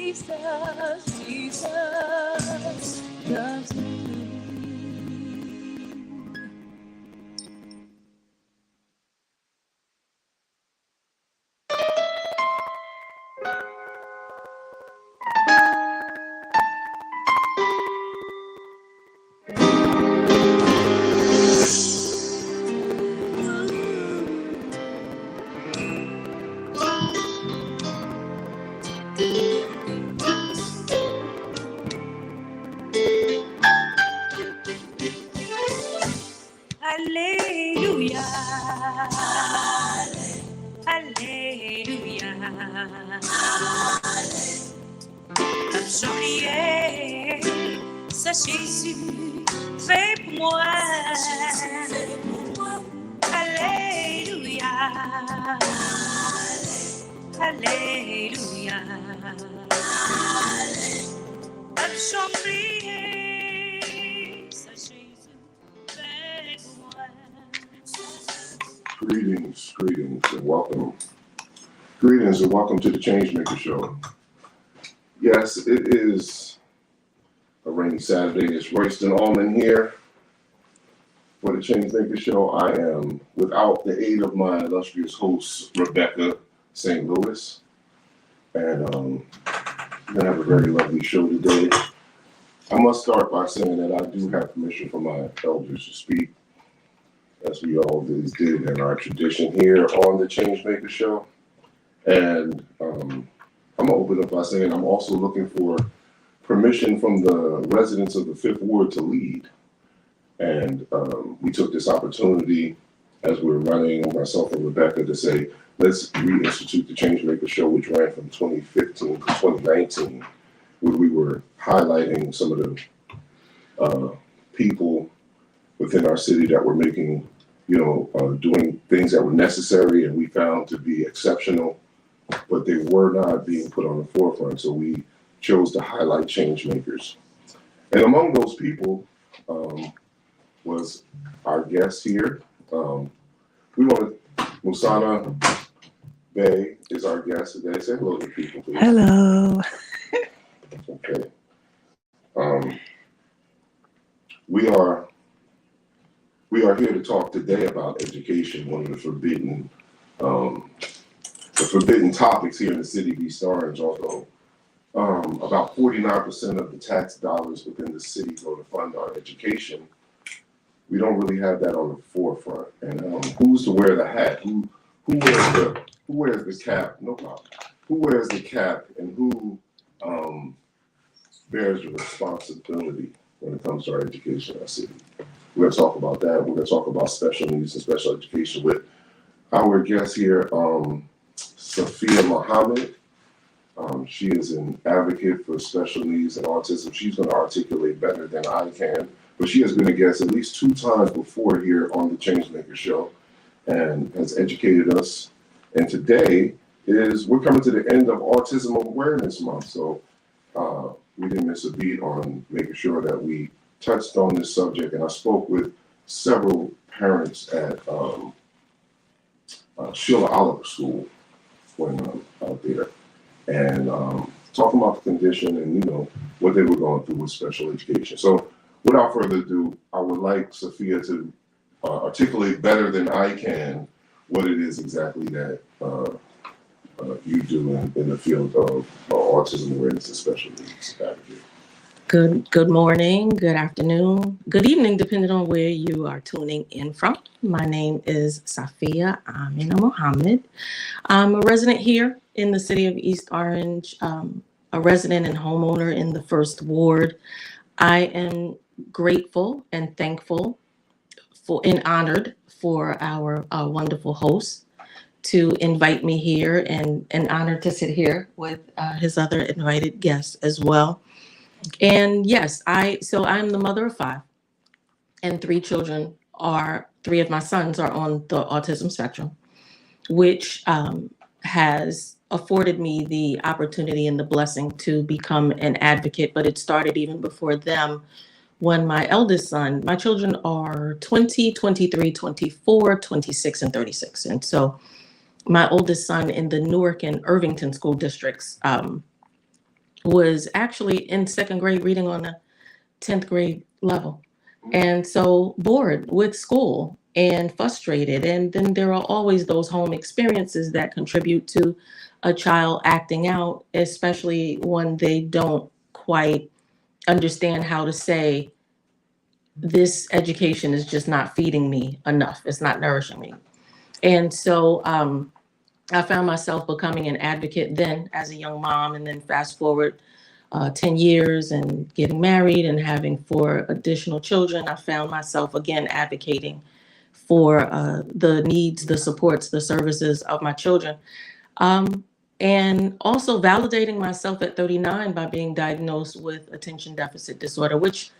Jesus loves me. Hallelujah. Alléluia. J'en ça Jésus fait pour moi. Alléluia. Alléluia. J'en ça Jésus fait pour moi. Greetings, and welcome. Greetings and welcome to the Changemaker Show. Yes, it is a rainy Saturday. It's Royston Allman here for the Changemaker Show. I am without the aid of my illustrious host, Rebecca St. Louis. And we're going to have a very lovely show today. I must start by saying that I do have permission from my elders to speak, as we always did in our tradition here on the Changemaker Show. And I'm going to open up by saying I'm also looking for permission from the residents of the Fifth Ward to lead. And we took this opportunity as we were running, myself and Rebecca, to say, let's reinstitute the Changemaker Show, which ran from 2015 to 2019, where we were highlighting some of the people within our city that were making, doing things that were necessary and we found to be exceptional, but they were not being put on the forefront. So we chose to highlight change makers. And among those people was our guest here. Musana Bay is our guest today. Say hello to people, please. Hello. Okay. We are here to talk today about education, one of the forbidden topics here in the city of East Orange. Although about 49% of the tax dollars within the city go to fund our education, we don't really have that on the forefront. And who's to wear the hat? Who wears the cap? No problem. Who wears the cap and who bears the responsibility when it comes to our education in our city? We're going to talk about that. We're going to talk about special needs and special education with our guest here, Sophia Muhammad. She is an advocate for special needs and autism. She's going to articulate better than I can, but she has been a guest at least 2 times before here on the Changemaker Show and has educated us. And today we're coming to the end of Autism Awareness Month, so we didn't miss a beat on making sure that we touched on this subject. And I spoke with several parents at Sheila Oliver School when out there, and talking about the condition and what they were going through with special education. So without further ado, I would like Sophia to articulate better than I can what it is exactly that you do in the field of autism awareness and special needs advocate. Good morning, good afternoon, good evening, depending on where you are tuning in from. My name is Sophia Amina Muhammad. I'm a resident here in the city of East Orange, a resident and homeowner in the First Ward. I am grateful and thankful and honored for our wonderful host to invite me here, and honored to sit here with his other invited guests as well. And yes, I'm the mother of 5, and 3 of my sons are on the autism spectrum, which has afforded me the opportunity and the blessing to become an advocate. But it started even before them, when my eldest son, my children are 20, 23, 24, 26, and 36. And so my oldest son in the Newark and Irvington school districts was actually in second grade reading on a 10th grade level. And so bored with school and frustrated. And then there are always those home experiences that contribute to a child acting out, especially when they don't quite understand how to say, this education is just not feeding me enough. It's not nourishing me. And so I found myself becoming an advocate then as a young mom, and then fast forward 10 years and getting married and having 4 additional children, I found myself again advocating for the needs, the supports, the services of my children. And also validating myself at 39 by being diagnosed with attention deficit disorder, which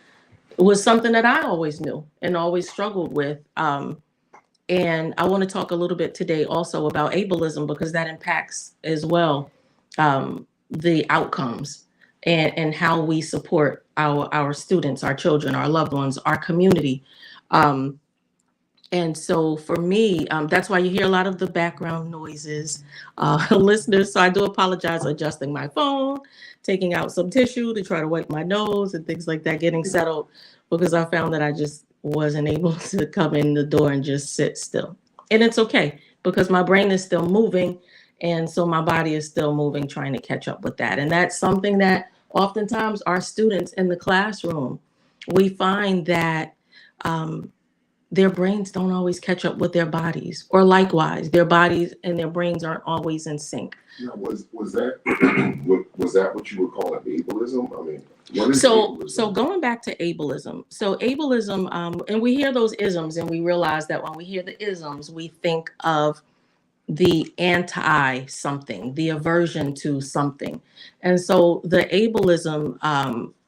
was something that I always knew and always struggled with. And I want to talk a little bit today also about ableism, because that impacts as well the outcomes and how we support our students, our children, our loved ones, our community. Um, and so for me, that's why you hear a lot of the background noises, listeners. So I do apologize, adjusting my phone, taking out some tissue to try to wipe my nose and things like that, getting settled, because I found that I just wasn't able to come in the door and just sit still. And it's okay, because my brain is still moving. And so my body is still moving, trying to catch up with that. And that's something that oftentimes our students in the classroom, we find that their brains don't always catch up with their bodies, or likewise, their bodies and their brains aren't always in sync. Now, was that was that what you would call an ableism? I mean, what is So ableism? going back to ableism. So ableism, and we hear those isms, and we realize that when we hear the isms, we think of the anti something, the aversion to something. And so the ableism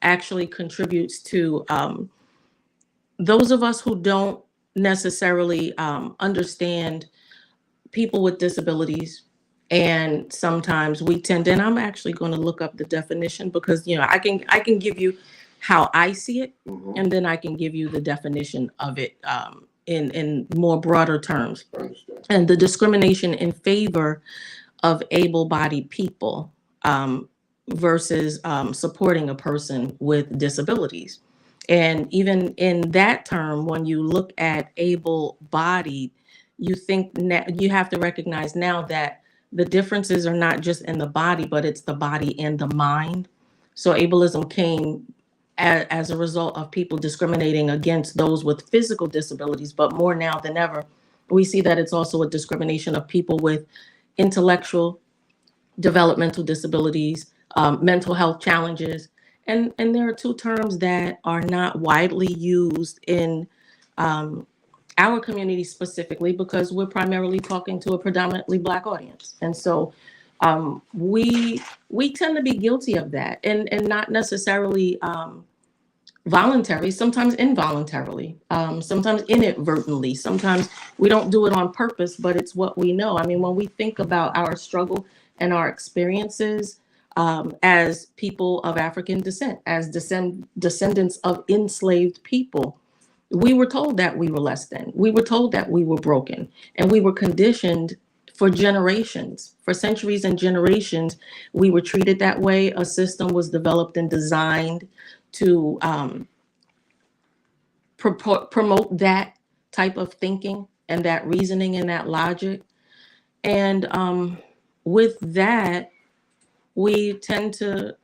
actually contributes to those of us who don't necessarily understand people with disabilities. And sometimes we tend, and I'm actually going to look up the definition, because I can give you how I see it, Mhm. and then I can give you the definition of it in more broader terms. I understand. And the discrimination in favor of able-bodied people versus supporting a person with disabilities. And even in that term, when you look at able-bodied, you have to recognize now that the differences are not just in the body, but it's the body and the mind. So ableism came as a result of people discriminating against those with physical disabilities, but more now than ever, we see that it's also a discrimination of people with intellectual, developmental disabilities, mental health challenges. And there are two terms that are not widely used in our community specifically, because we're primarily talking to a predominantly Black audience. And so we tend to be guilty of that, and not necessarily voluntary, sometimes involuntarily, sometimes inadvertently, sometimes we don't do it on purpose, but it's what we know. I mean, when we think about our struggle and our experiences as people of African descent, as descendants of enslaved people, we were told that we were less than. We were told that we were broken, and we were conditioned for generations, for centuries and generations. We were treated that way. A system was developed and designed to promote that type of thinking and that reasoning and that logic. And with that, we tend to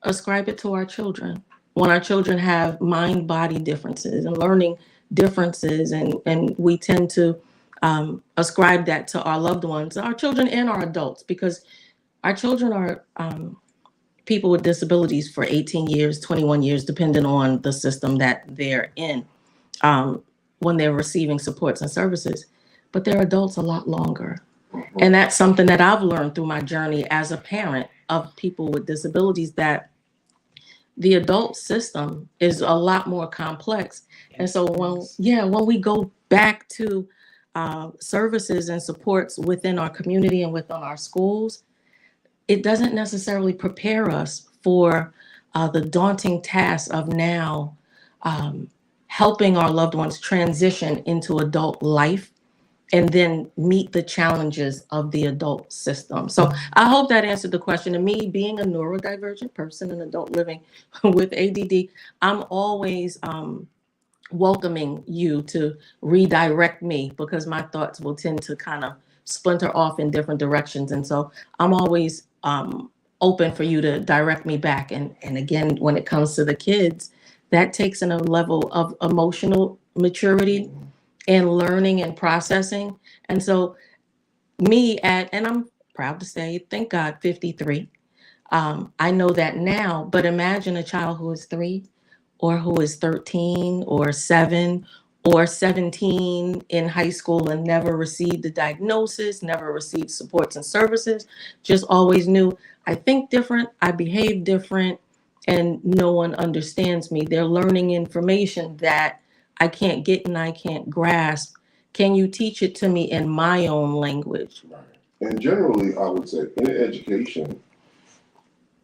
ascribe it to our children. When our children have mind-body differences and learning differences, and we tend to ascribe that to our loved ones, our children and our adults, because our children are people with disabilities for 18 years, 21 years, depending on the system that they're in when they're receiving supports and services. But they're adults a lot longer. Mhm. And that's something that I've learned through my journey as a parent of people with disabilities, that the adult system is a lot more complex. And so when we go back to services and supports within our community and within our schools, it doesn't necessarily prepare us for the daunting task of now helping our loved ones transition into adult life and then meet the challenges of the adult system. So I hope that answered the question. And me being a neurodivergent person, an adult living with ADD, I'm always welcoming you to redirect me, because my thoughts will tend to kind of splinter off in different directions. And so I'm always open for you to direct me back. And again, when it comes to the kids, that takes in a level of emotional maturity and learning and processing. And so and I'm proud to say, thank God, 53. I know that now, but imagine a child who is 3 or who is 13 or 7 or 17 in high school and never received a diagnosis, never received supports and services, just always knew, I think different, I behave different, and no one understands me. They're learning information that I can't get and I can't grasp. Can you teach it to me in my own language? Right. And generally, I would say in education,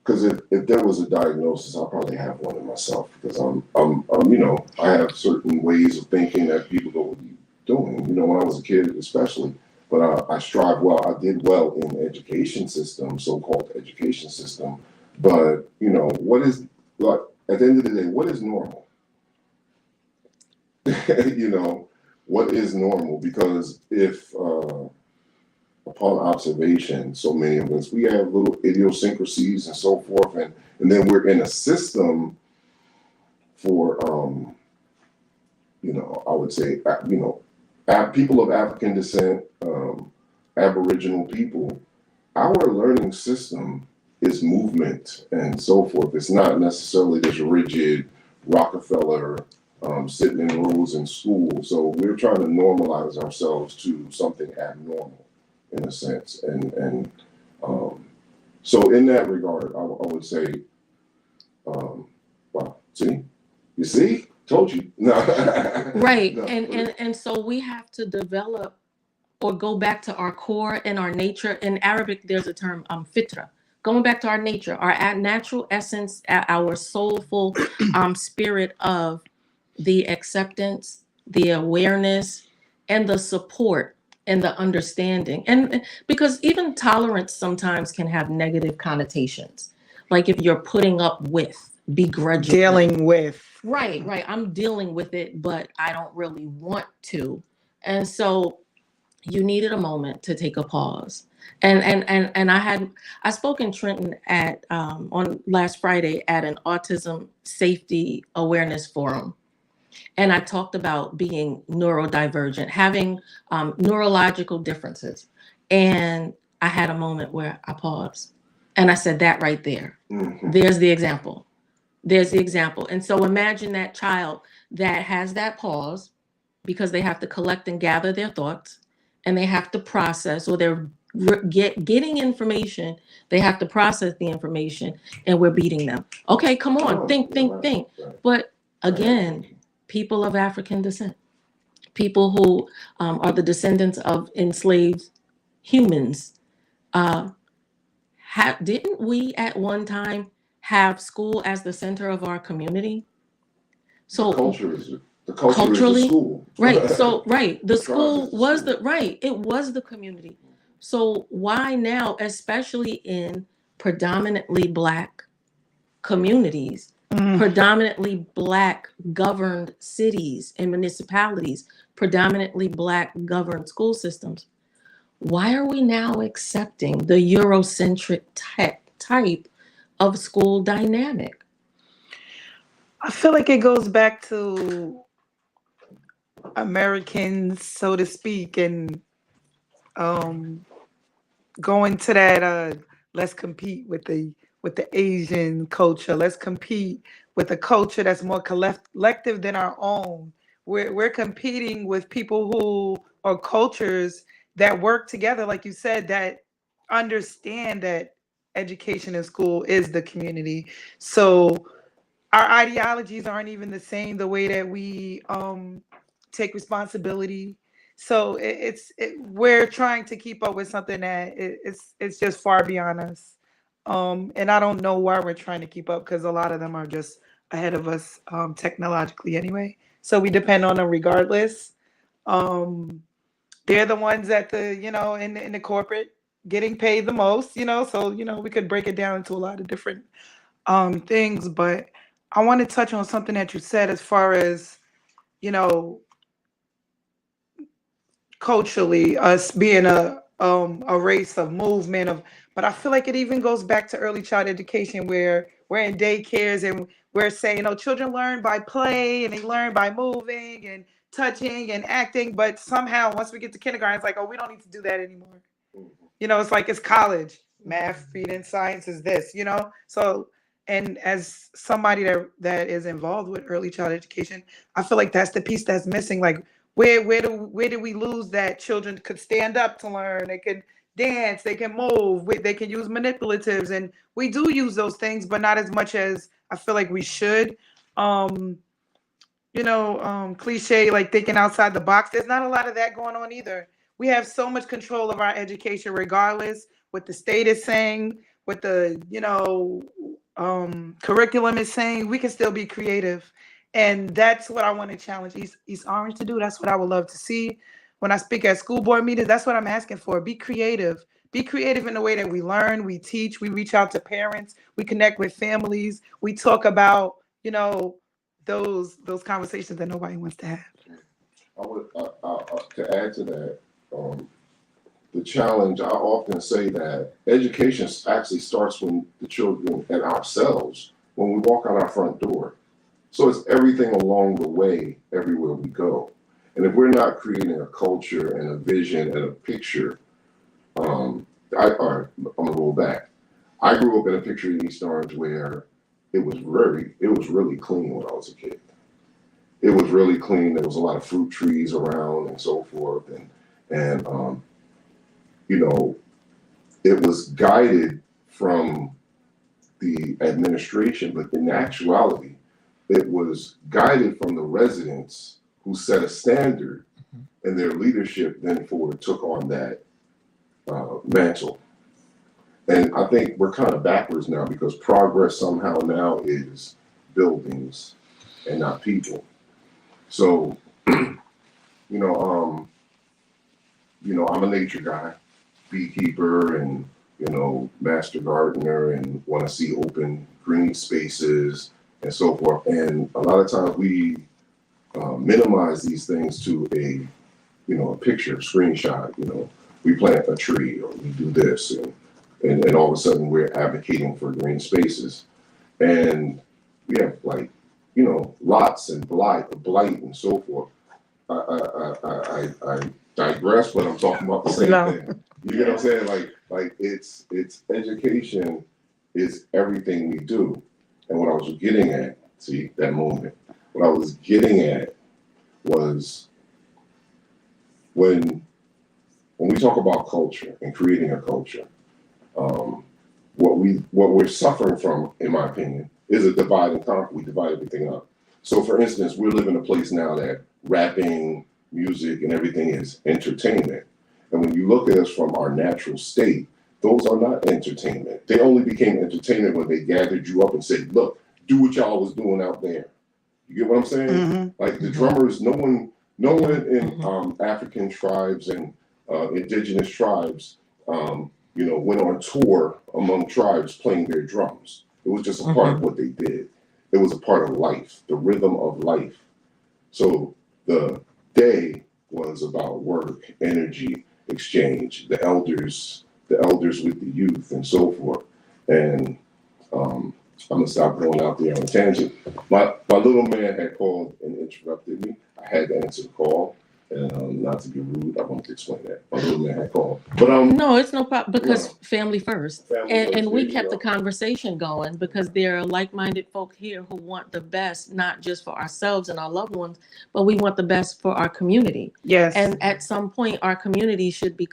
because if there was a diagnosis, I'll probably have one in myself, because I have certain ways of thinking that people go, what are you doing? When I was a kid, especially. But I strive well. I did well in the education system, so-called education system. But what is, like, at the end of the day, what is normal? What is normal? Because if upon observation, so many of us, we have little idiosyncrasies and so forth, and then we're in a system for I would say people of African descent, Aboriginal people. Our learning system is movement and so forth. It's not necessarily this rigid Rockefeller sitting in rows in school. So we're trying to normalize ourselves to something abnormal, in a sense, and so in that regard, I would say, wow, you see, told you, no, Right. no, And so we have to develop or go back to our core and our nature. In Arabic, there's a term, fitra, going back to our nature, our natural essence, our soulful spirit of the acceptance, the awareness, and the support and the understanding. And because even tolerance sometimes can have negative connotations. Like if you're putting up with, begrudgingly. Dealing with. Right. I'm dealing with it, but I don't really want to. And so you needed a moment to take a pause. And I spoke in Trenton at on last Friday at an autism safety awareness forum. And I talked about being neurodivergent, having neurological differences. And I had a moment where I paused and I said, that right there, there's the example. There's the example. And so imagine that child that has that pause because they have to collect and gather their thoughts, and they have to process, or they're getting information. They have to process the information, and we're beating them. Okay, come on, think. But again, people of African descent, people who are the descendants of enslaved humans, didn't we at one time have school as the center of our community? So the culture is the school, right? So the school was it was the community. So why now, especially in predominantly Black communities, predominantly Black governed cities and municipalities, predominantly Black governed school systems, why are we now accepting the Eurocentric type of school dynamic? I feel like it goes back to Americans, so to speak, and going to that let's compete with the Asian culture. Let's compete with a culture that's more collective than our own. We're competing with people who are cultures that work together, like you said, that understand that education in school is the community. So our ideologies aren't even the same, the way that we take responsibility. So we're trying to keep up with something that it's just far beyond us. And I don't know why we're trying to keep up, because a lot of them are just ahead of us technologically anyway. So we depend on them regardless. they're the ones at the, in the corporate getting paid the most, so, we could break it down into a lot of different things. But I want to touch on something that you said as far as, you know, culturally us being a race of movement of, but I feel like it even goes back to early child education where we're in daycares and we're saying, children learn by play and they learn by moving and touching and acting, but somehow once we get to kindergarten, it's like, oh, we don't need to do that anymore. It's like it's college. Math, reading, science is this, So, and as somebody that is involved with early child education, I feel like that's the piece that's missing. Like, where do we lose that children could stand up to learn? They can dance, they can move, they can use manipulatives, and we do use those things, but not as much as I feel like we should. Cliche, like thinking outside the box. There's not a lot of that going on either. We have so much control of our education, regardless what the state is saying, what the curriculum is saying. We can still be creative, and that's what I want to challenge East Orange to do. That's what I would love to see when I speak at school board meetings. That's what I'm asking for. Be creative. Be creative in the way that we learn, we teach, we reach out to parents, we connect with families, we talk about those conversations that nobody wants to have. I would to add to that, the challenge. I often say that education actually starts when the children and ourselves when we walk out our front door. So it's everything along the way, everywhere we go. And if we're not creating a culture and a vision and a picture, I'm gonna roll back. I grew up in a picture in East Orange where it was really clean when I was a kid. It was really clean. There was a lot of fruit trees around and so forth, and it was guided from the administration, but in actuality, it was guided from the residents who set a standard, and their leadership then forward took on that mantle. And I think we're kind of backwards now because progress somehow now is buildings and not people. So, I'm a nature guy, beekeeper, and master gardener, and want to see open green spaces and so forth. And a lot of times we minimize these things to a picture, screenshot. We plant a tree or we do this, and all of a sudden we're advocating for green spaces, and we have lots and blight and so forth. I digress, but I'm talking about the same thing. You know what I'm saying? Like it's education is everything we do. And what I was getting at, see that moment, what I was getting at was when we talk about culture and creating a culture, what we're suffering from, in my opinion, is a divide and conquer. We divide everything up. So, for instance, we live in a place now that rapping, music, and everything is entertainment. And when you look at us from our natural state, those are not entertainment. They only became entertainment when they gathered you up and said, "Look, do what y'all was doing out there." You get what I'm saying? Mm-hmm. Like the drummers, no one in African tribes and indigenous tribes, went on tour among tribes playing their drums. It was just a part of what they did. It was a part of life, the rhythm of life. So the day was about work, energy, exchange, the elders with the youth, and so forth. And I'm gonna stop going out there on a tangent. My little man had called and interrupted me. I had to answer the call. And not to be rude, I won't explain that. My little man had called. But no, it's no problem because family first. And we kept the conversation going because there are like-minded folk here who want the best, not just for ourselves and our loved ones, but we want the best for our community. Yes. And at some point, our community should be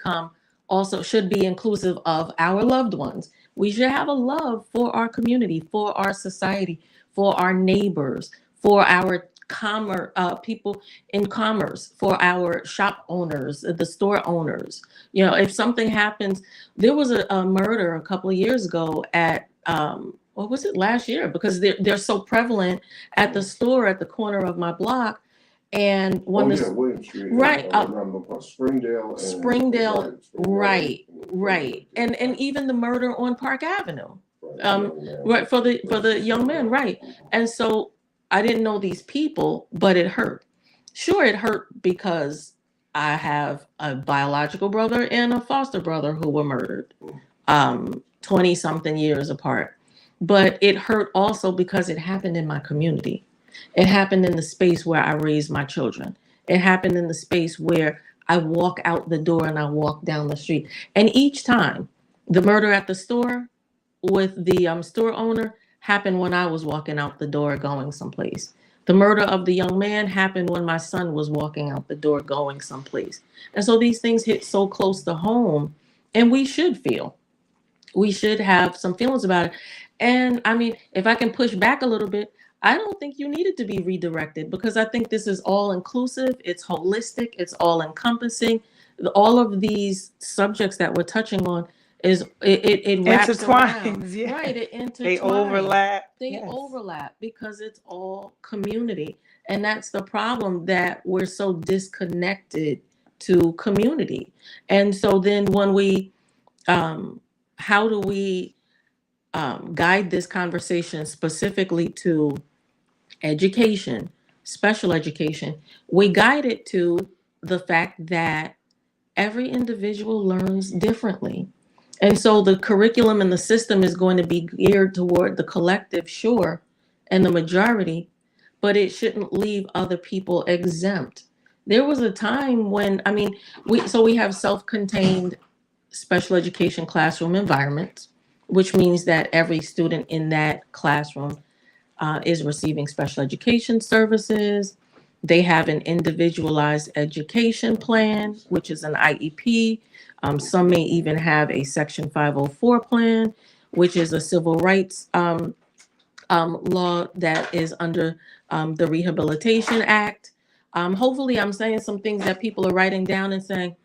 inclusive of our loved ones. We should have a love for our community, for our society, for our neighbors, for our people in commerce, for our shop owners, the store owners. If something happens, there was a murder a couple of years ago at last year, because they're so prevalent at the store at the corner of my block. And Oh when yeah, William Street, right, Springdale, and Springdale, right, right, and right, even the murder on Park Avenue, young man, right, for the young man, right. And so I didn't know these people, but it hurt. Sure, it hurt because I have a biological brother and a foster brother who were murdered, 20 something years apart. But it hurt also because it happened in my community. It happened in the space where I raised my children. It happened in the space where I walk out the door and I walk down the street. And each time, the murder at the store with the store owner happened when I was walking out the door going someplace. The murder of the young man happened when my son was walking out the door going someplace. And so these things hit so close to home, and we should have some feelings about it. And I mean, if I can push back a little bit, I don't think you needed to be redirected because I think this is all inclusive, it's holistic, it's all encompassing. All of these subjects that we're touching on is it wraps around. Intertwines, yeah. Right, it intertwines. They overlap. They Yes. overlap because it's all community. And that's the problem, that we're so disconnected to community. And so then when we how do we guide this conversation specifically to education, special education? We guide it to the fact that every individual learns differently. And so the curriculum and the system is going to be geared toward the collective, sure, and the majority, but it shouldn't leave other people exempt. There was a time when, I mean, we have self-contained special education classroom environments, which means that every student in that classroom is receiving special education services. They have an individualized education plan, which is an IEP. Some may even have a Section 504 plan, which is a civil rights law that is under the Rehabilitation Act. Hopefully, I'm saying some things that people are writing down and saying,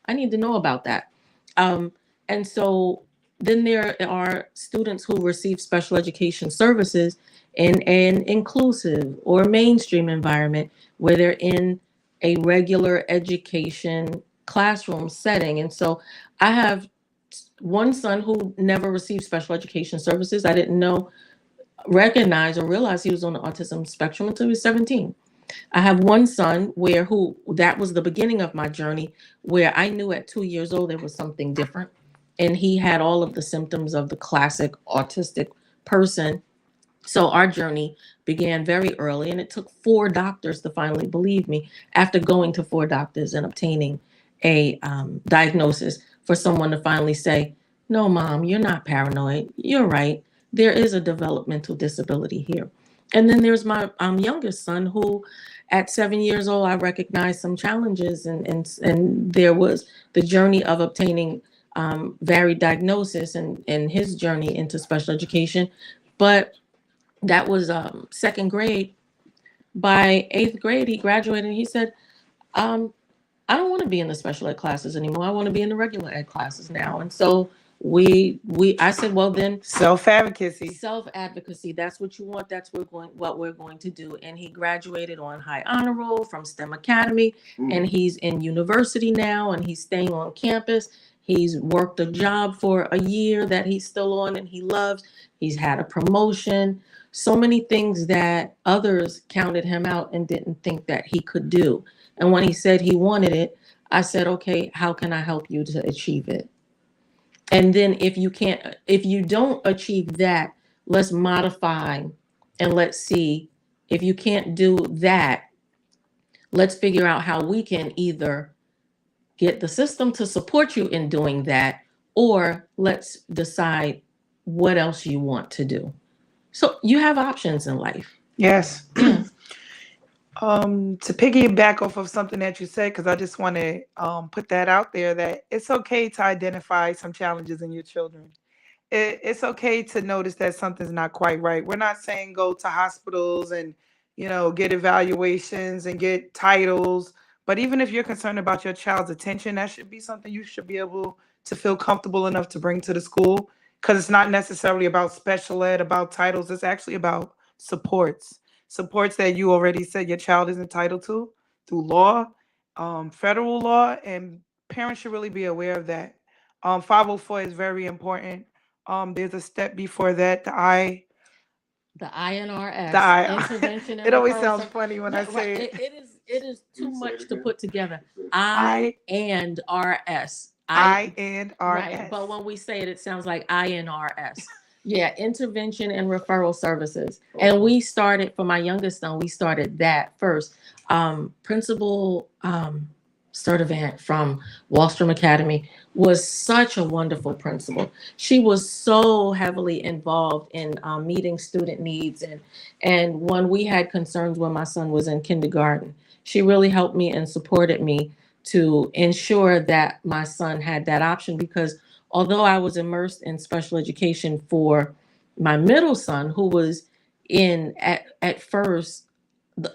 I need to know about that. And so then there are students who receive special education services in an inclusive or mainstream environment where they're in a regular education classroom setting. And so I have one son who never received special education services. I didn't recognize or realize he was on the autism spectrum until he was 17. I have one son who that was the beginning of my journey, where I knew at 2 years old there was something different. And he had all of the symptoms of the classic autistic person. So our journey began very early, and it took 4 doctors to finally believe me after going to 4 doctors and obtaining a diagnosis for someone to finally say, no, Mom, you're not paranoid. You're right. There is a developmental disability here. And then there's my youngest son who, at 7 years old, I recognized some challenges, and there was the journey of obtaining varied diagnosis and his journey into special education. But that was second grade. By 8th grade, he graduated and he said, I don't want to be in the special ed classes anymore. I want to be in the regular ed classes now. And so I said, well, then self-advocacy. That's what you want. That's what we're going to do. And he graduated on high honor roll from STEM Academy, and he's in university now, and he's staying on campus. He's worked a job for a year that he's still on and he loves. He's had a promotion, so many things that others counted him out and didn't think that he could do. And when he said he wanted it, I said, okay, how can I help you to achieve it? And then if you don't achieve that, let's modify and let's see. If you can't do that, let's figure out how we can either get the system to support you in doing that, or let's decide what else you want to do. So you have options in life. Yes. To piggyback off of something that you said, because I just want to put that out there, that it's okay to identify some challenges in your children. It's okay to notice that something's not quite right. We're not saying go to hospitals and, get evaluations and get titles. But even if you're concerned about your child's attention, that should be something you should be able to feel comfortable enough to bring to the school, because it's not necessarily about special ed, about titles. It's actually about supports. supports that you already said your child is entitled to through law, federal law, and parents should really be aware of that. 504 is very important. There's a step before that, The the INRS, I. intervention and It always referral sounds service. funny when I No, right. say it. It is Can too you say it much to again? put together. I INRS. Right. INRS. But when we say it, it sounds like INRS. Yeah, intervention and referral services. And we started for my youngest son, we started that first. Principal Sturdivant from Wallstrom Academy was such a wonderful principal. She was so heavily involved in meeting student needs, and when we had concerns when my son was in kindergarten, she really helped me and supported me to ensure that my son had that option, because although I was immersed in special education for my middle son, who was in at first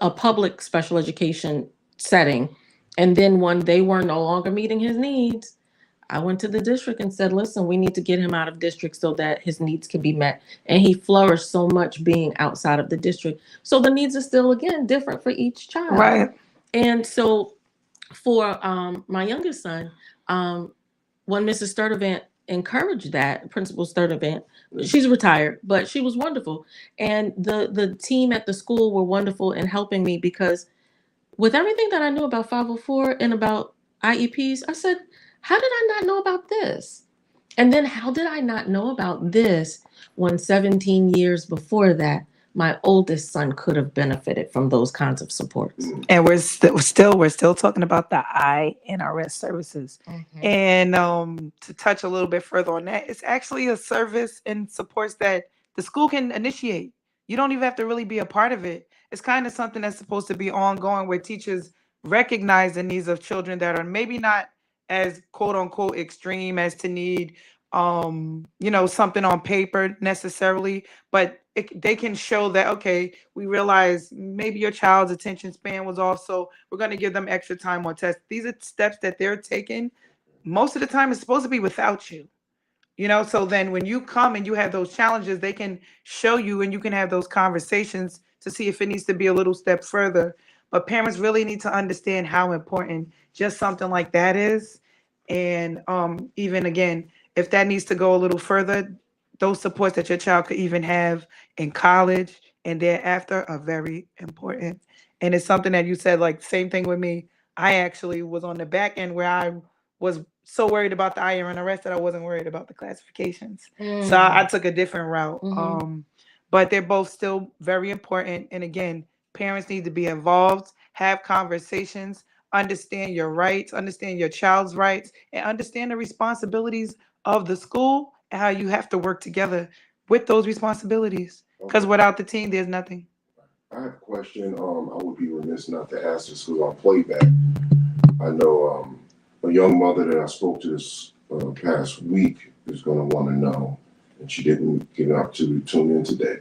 a public special education setting, and then when they were no longer meeting his needs, I went to the district and said, listen, we need to get him out of district so that his needs can be met. And he flourished so much being outside of the district. So the needs are still, again, different for each child. Right. And so for my youngest son, when Mrs. Sturdivant encouraged that, Principal Sturdivant, she's retired, but she was wonderful. And the team at the school were wonderful in helping me, because with everything that I knew about 504 and about IEPs, I said, how did I not know about this? And then how did I not know about this when 17 years before that, my oldest son could have benefited from those kinds of supports? And we're still talking about the INRS services. Mhm. And to touch a little bit further on that, it's actually a service and supports that the school can initiate. You don't even have to really be a part of it. It's kind of something that's supposed to be ongoing, where teachers recognize the needs of children that are maybe not as quote unquote extreme as to need something on paper necessarily, but they can show that, okay, we realize maybe your child's attention span was off, so we're going to give them extra time on tests. These are steps that they're taking. Most of the time it's supposed to be without you. So then when you come and you have those challenges, they can show you and you can have those conversations to see if it needs to be a little step further. But parents really need to understand how important just something like that is. And even again, if that needs to go a little further, those supports that your child could even have in college and thereafter are very important. And it's something that you said, like, same thing with me. I actually was on the back end where I was so worried about the IRNRS that I wasn't worried about the classifications. So I took a different route. But they're both still very important. And again, parents need to be involved, have conversations, understand your rights, understand your child's rights, and understand the responsibilities of the school and how you have to work together with those responsibilities. Because without the team, there's nothing. I have a question. I would be remiss not to ask this because on playback, I know a young mother that I spoke to this past week is going to want to know, and she didn't get an opportunity to tune in today.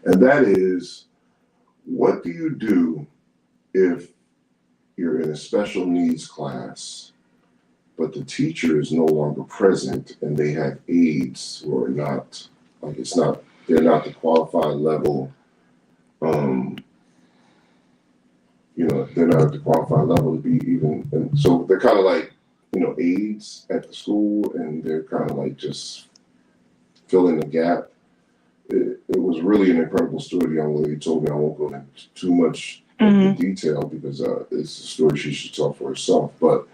And that is, what do you do if you're in a special needs class, but the teacher is no longer present and they have aides who are not, like they're not the qualified level, they're not at the qualified level to be even, and so they're kind of like, aides at the school, and they're kind of like just filling the gap. It was really an incredible story the young lady told me. I won't go into too much detail because it's a story she should tell for herself. But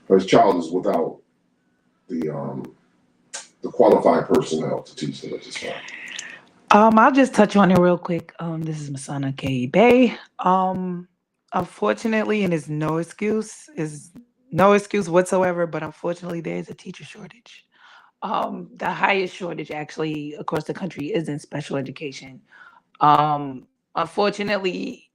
her child is without the qualified personnel to teach them at this time. I'll just touch on it real quick. This is Masana K. Bay. Unfortunately, and it's no excuse whatsoever, but unfortunately, there is a teacher shortage. The highest shortage actually across the country is in special education. Unfortunately,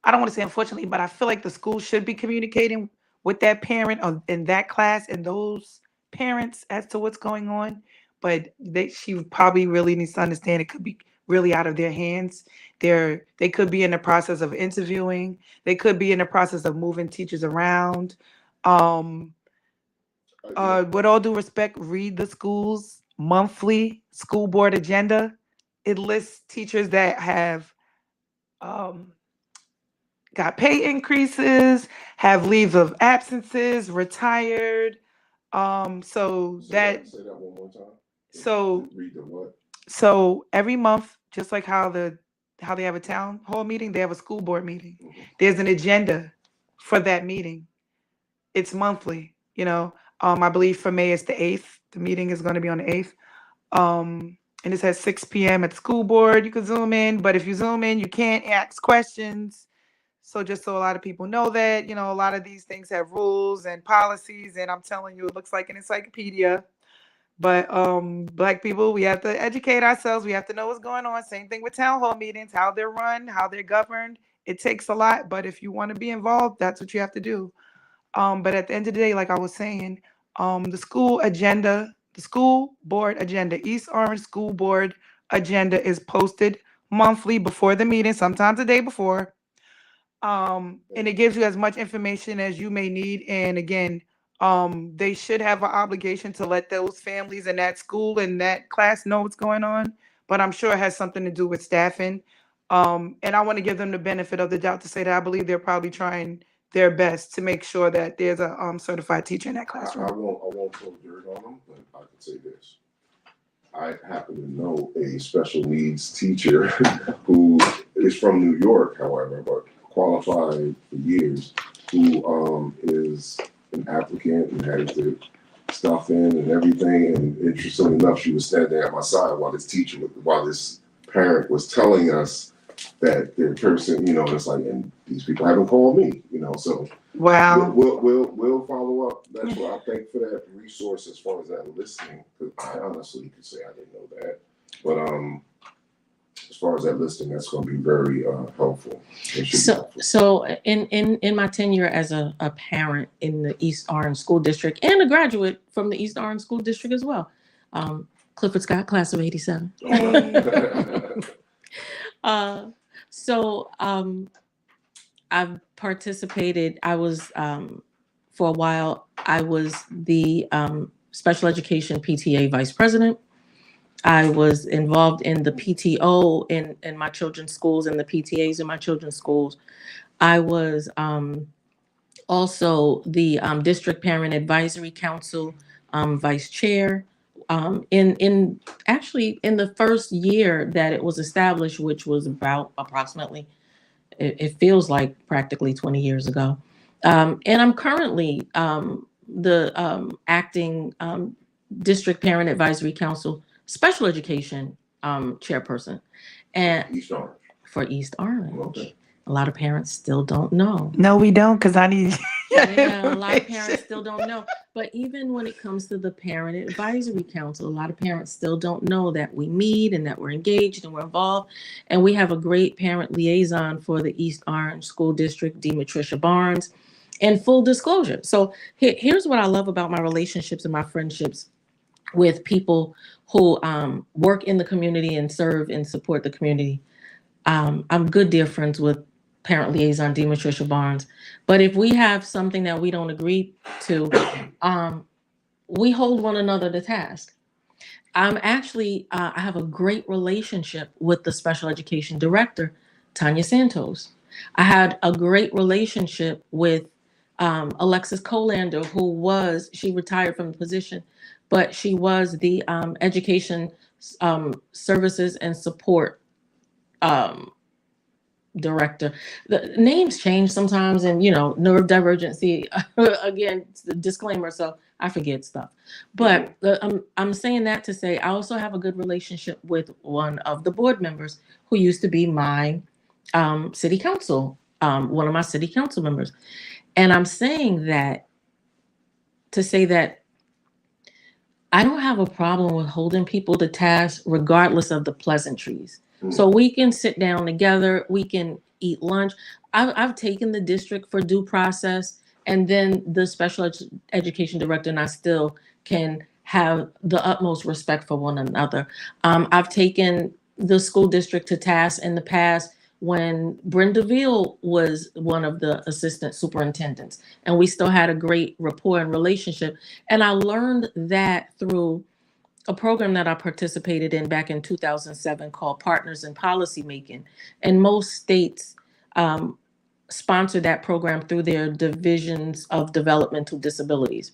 I don't want to say unfortunately, but I feel like the school should be communicating with that parent in that class and those parents as to what's going on. But she probably really needs to understand it could be really out of their hands. They could be in the process of interviewing. They could be in the process of moving teachers around. With all due respect, read the school's monthly school board agenda. It lists teachers that have um, got pay increases, have leave of absences, retired. So that Say that one more time. so Read the what? so every month, just like how they have a town hall meeting, they have a school board meeting. Mhm. There's an agenda for that meeting. It's monthly, you know. I believe for May it's the 8th. The meeting is going to be on the 8th. And it's at 6 p.m. at the school board. You can zoom in, but if you zoom in, you can't ask questions. So just so a lot of people know that, you know, a lot of these things have rules and policies, and I'm telling you, it looks like an encyclopedia. But Black people, we have to educate ourselves. We have to know what's going on. Same thing with town hall meetings, how they're run, how they're governed. It takes a lot, but if you want to be involved, that's what you have to do. But at the end of the day, like I was saying, the school board agenda, East Orange School Board agenda is posted monthly before the meeting, sometimes the day before. And it gives you as much information as you may need. And again, they should have an obligation to let those families in that school and that class know what's going on. But I'm sure it has something to do with staffing. And I want to give them the benefit of the doubt to say that I believe they're probably trying their best to make sure that there's a certified teacher in that classroom. I won't throw dirt on them, but I can say this. I happen to know a special needs teacher who is from New York, however, but qualified for years, who is an applicant and has the stuff in and everything. And interestingly enough, she was standing at my side while this parent was telling us that their person, you know, it's like, and these people haven't called me, you know, so Wow. we'll follow up. That's what I think for that resource as far as that listening. Because I honestly could say I didn't know that, but as far as that listening, that's going to be very helpful. So in my tenure as a parent in the East Orange School District and a graduate from the East Orange School District as well, Clifford Scott, class of '87. I've participated. I was for a while. I was the special education PTA vice president. I was involved in the PTO in my children's schools and the PTAs in my children's schools. I was also the district parent advisory council vice chair. In actually in the first year that it was established, which was about approximately, it feels like practically 20 years ago. And I'm currently the acting district parent advisory council special education chairperson, and East Orange. for East Orange. Okay. A lot of parents still don't know. No, we don't, because I need. Yeah, a lot of parents still don't know. But even when it comes to the parent advisory council, a lot of parents still don't know that we meet and that we're engaged and we're involved. And we have a great parent liaison for the East Orange School District, Demetricia Barnes. And full disclosure. So here's what I love about my relationships and my friendships with people who work in the community and serve and support the community. I'm good dear friends with parent liaison Demetricia Barnes. But if we have something that we don't agree to, we hold one another to task. I'm actually, I have a great relationship with the special education director, Tanya Santos. I had a great relationship with Alexis Colander, she retired from the position, but she was the education services and support director. The names change sometimes, and neurodivergency again, it's the disclaimer, so I forget stuff. But I'm saying that to say I also have a good relationship with one of the board members who used to be my city council, one of my city council members. And I'm saying that to say that I don't have a problem with holding people to task regardless of the pleasantries. So we can sit down together, we can eat lunch. I've taken the district for due process, and then the special education director and I still can have the utmost respect for one another. I've taken the school district to task in the past when Brenda Veal was one of the assistant superintendents, and we still had a great rapport and relationship. And I learned that through a program that I participated in back in 2007 called Partners in Policymaking. And most states sponsor that program through their divisions of developmental disabilities.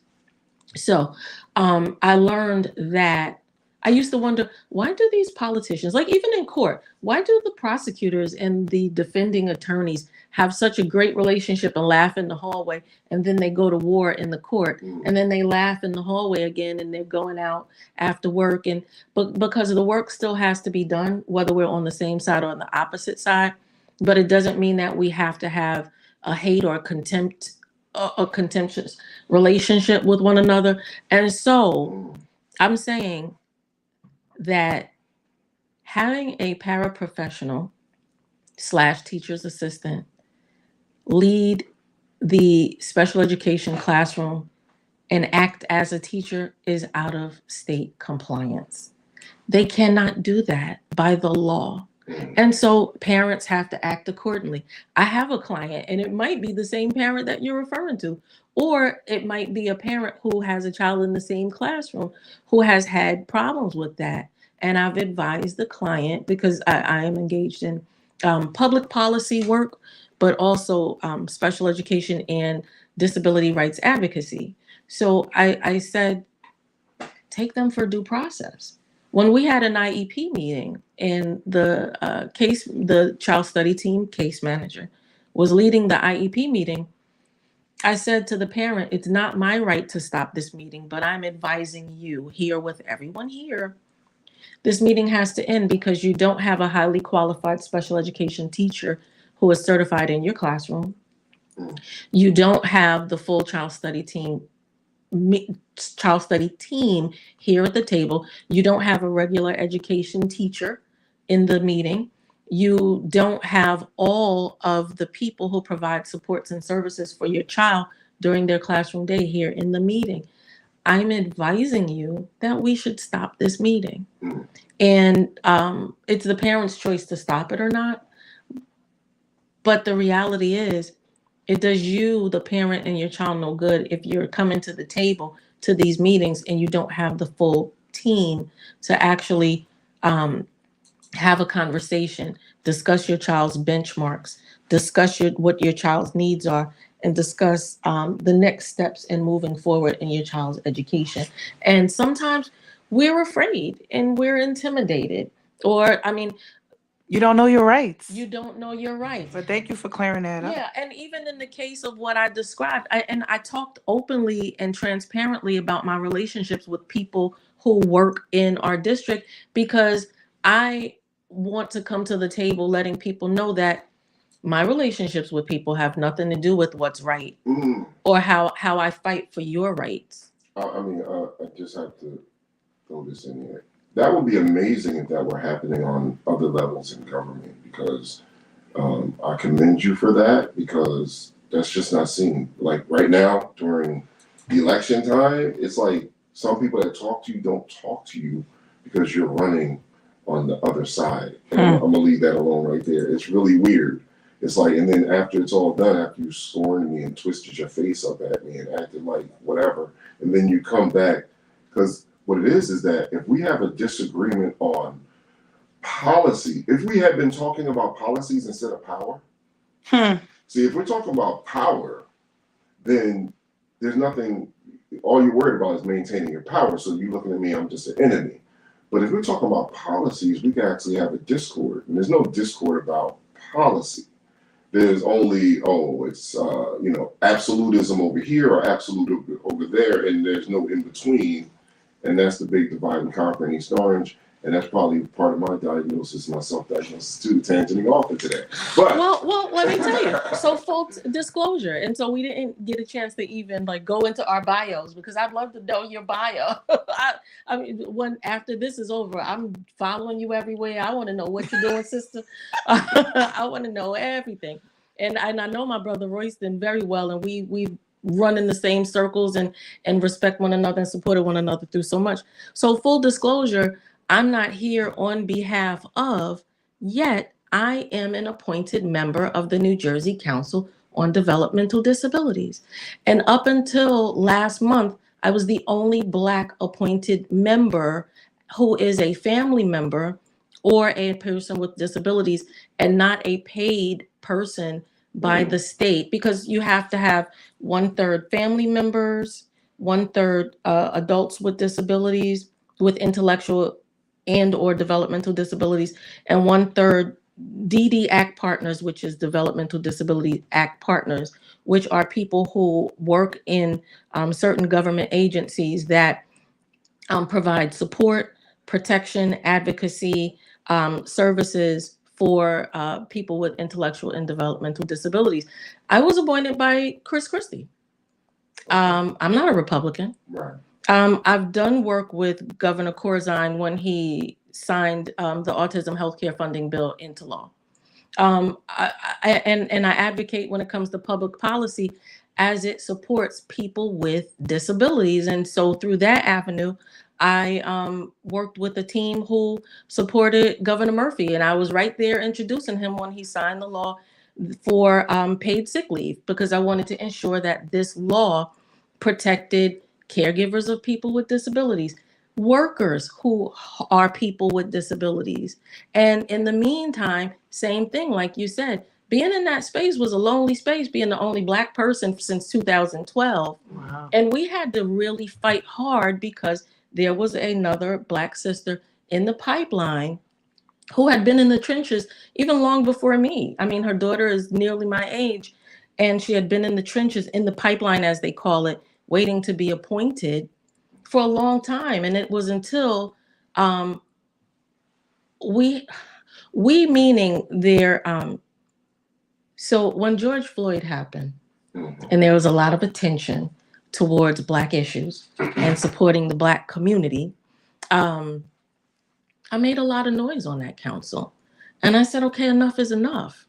So I learned that I used to wonder, why do these politicians, like even in court, why do the prosecutors and the defending attorneys have such a great relationship and laugh in the hallway, and then they go to war in the court, and then they laugh in the hallway again, and they're going out after work, and but because the work still has to be done, whether we're on the same side or on the opposite side, but it doesn't mean that we have to have a hate or contempt, a contemptuous relationship with one another. And so I'm saying that having a paraprofessional / teacher's assistant lead the special education classroom and act as a teacher is out of state compliance. They cannot do that by the law. And so parents have to act accordingly. I have a client, and it might be the same parent that you're referring to, or it might be a parent who has a child in the same classroom who has had problems with that. And I've advised the client, because I am engaged in public policy work, but also special education and disability rights advocacy. So I said, take them for due process. When we had an IEP meeting, and the child study team case manager was leading the IEP meeting, I said to the parent, it's not my right to stop this meeting, but I'm advising you here with everyone here. This meeting has to end because you don't have a highly qualified special education teacher who is certified in your classroom. You don't have the full child study team here at the table. You don't have a regular education teacher in the meeting. You don't have all of the people who provide supports and services for your child during their classroom day here in the meeting. I'm advising you that we should stop this meeting. And it's the parent's choice to stop it or not. But the reality is, it does you, the parent, and your child no good if you're coming to the table to these meetings and you don't have the full team to actually have a conversation, discuss your child's benchmarks, discuss what your child's needs are, and discuss the next steps in moving forward in your child's education. And sometimes we're afraid and we're intimidated, or You don't know your rights. you don't know your rights. But thank you for clearing that up. Yeah, and even in the case of what I described, I talked openly and transparently about my relationships with people who work in our district, because I want to come to the table letting people know that my relationships with people have nothing to do with what's right or how I fight for your rights. I just have to throw this in here. That would be amazing if that were happening on other levels in government, because I commend you for that, because that's just not seen. Like right now during the election time, it's like some people that talk to you don't talk to you because you're running on the other side. And I'm gonna leave that alone right there. It's really weird. It's like, and then after it's all done, after you scorned me and twisted your face up at me and acted like whatever, and then you come back, because what it is that if we have a disagreement on policy, if we had been talking about policies instead of power, see, if we're talking about power, then there's nothing, all you're worried about is maintaining your power. So you're looking at me, I'm just an enemy. But if we're talking about policies, we can actually have a discord. And there's no discord about policy. There's only, it's, absolutism over here or absolute over there, and there's no in between. And that's the big divide and conquer in East Orange. And that's probably part of my diagnosis, my self-diagnosis too, tangenting off into that. But well, let me tell you. So full disclosure, and so we didn't get a chance to even go into our bios, because I'd love to know your bio. I mean, when after this is over, I'm following you everywhere. I want to know what you're doing, sister. I want to know everything. And I know my brother Royston very well, and we run in the same circles and respect one another and supported one another through so much. So full disclosure, I'm not here on behalf of, yet I am an appointed member of the New Jersey Council on Developmental Disabilities. And up until last month, I was the only Black appointed member who is a family member or a person with disabilities and not a paid person by the state, because you have to have 1/3 family members, 1/3 adults with disabilities, with intellectual and or developmental disabilities, and 1/3 DD Act partners, which is Developmental Disability Act partners, which are people who work in certain government agencies that provide support, protection, advocacy services for people with intellectual and developmental disabilities. I was appointed by Chris Christie. I'm not a Republican. Right. I've done work with Governor Corzine when he signed the autism healthcare funding bill into law. And I advocate when it comes to public policy as it supports people with disabilities. And so through that avenue, I worked with a team who supported Governor Murphy, and I was right there introducing him when he signed the law for paid sick leave, because I wanted to ensure that this law protected caregivers of people with disabilities, workers who are people with disabilities. And in the meantime, same thing, like you said, being in that space was a lonely space, being the only Black person since 2012. Wow. And we had to really fight hard because there was another Black sister in the pipeline who had been in the trenches even long before me. I mean, her daughter is nearly my age, and she had been in the trenches, in the pipeline, as they call it, waiting to be appointed for a long time. And it was until we meaning their so when George Floyd happened, and there was a lot of attention towards Black issues and supporting the Black community, I made a lot of noise on that council. And I said, okay, enough is enough.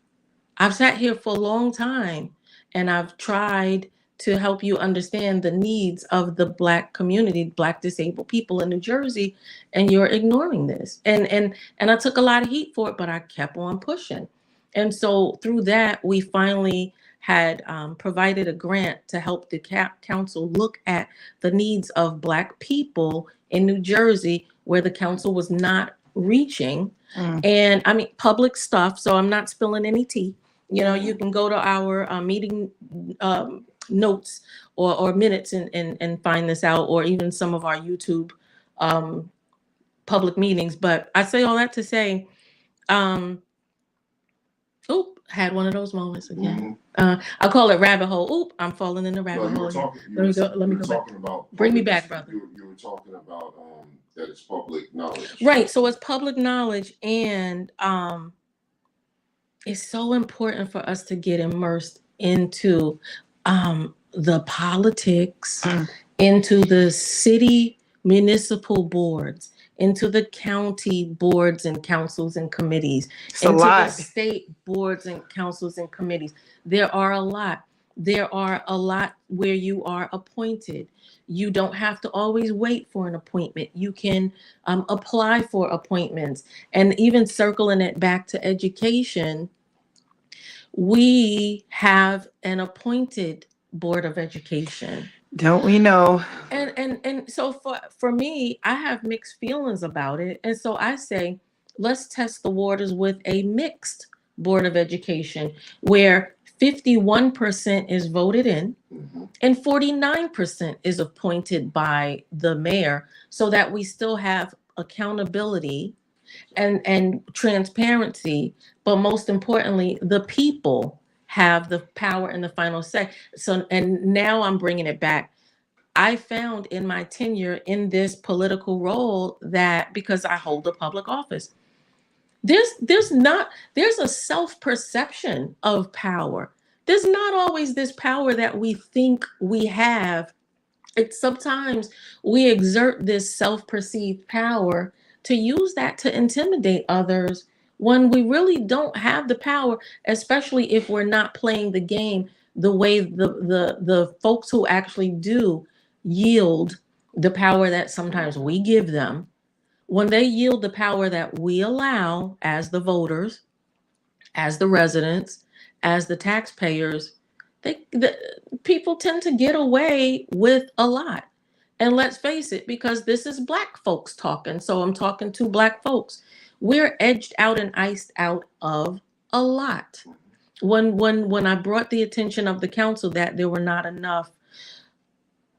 I've sat here for a long time and I've tried to help you understand the needs of the Black community, Black disabled people in New Jersey, and you're ignoring this. And I took a lot of heat for it, but I kept on pushing. And so through that, we finally had provided a grant to help the council look at the needs of Black people in New Jersey, where the council was not reaching. And I mean, public stuff, so I'm not spilling any tea. You know, you can go to our meeting notes or minutes and find this out, or even some of our YouTube public meetings. But I say all that to say, had one of those moments again. I call it rabbit hole. Oop, I'm falling in the rabbit hole. Let me go back. Bring me back, brother. You were talking about that it's public knowledge. Right. So it's public knowledge, and it's so important for us to get immersed into the politics, into the city municipal boards, into the county boards and councils and committees, into the state boards and councils and committees. There are a lot. There are a lot where you are appointed. You don't have to always wait for an appointment. You can apply for appointments. And even circling it back to education, we have an appointed Board of Education. Don't we know? And so for me, I have mixed feelings about it. And so I say, let's test the waters with a mixed Board of Education, where 51% is voted in and 49% is appointed by the mayor, so that we still have accountability and transparency. But most importantly, the people have the power and the final say. So, and now I'm bringing it back. I found in my tenure in this political role that, because I hold a public office, there's a self-perception of power. There's not always this power that we think we have. It's sometimes we exert this self-perceived power to use that to intimidate others when we really don't have the power, especially if we're not playing the game the way the folks who actually do yield the power that sometimes we give them. When they yield the power that we allow as the voters, as the residents, as the taxpayers, the people tend to get away with a lot. And let's face it, because this is Black folks talking, so I'm talking to Black folks. We're edged out and iced out of a lot. When I brought the attention of the council that there were not enough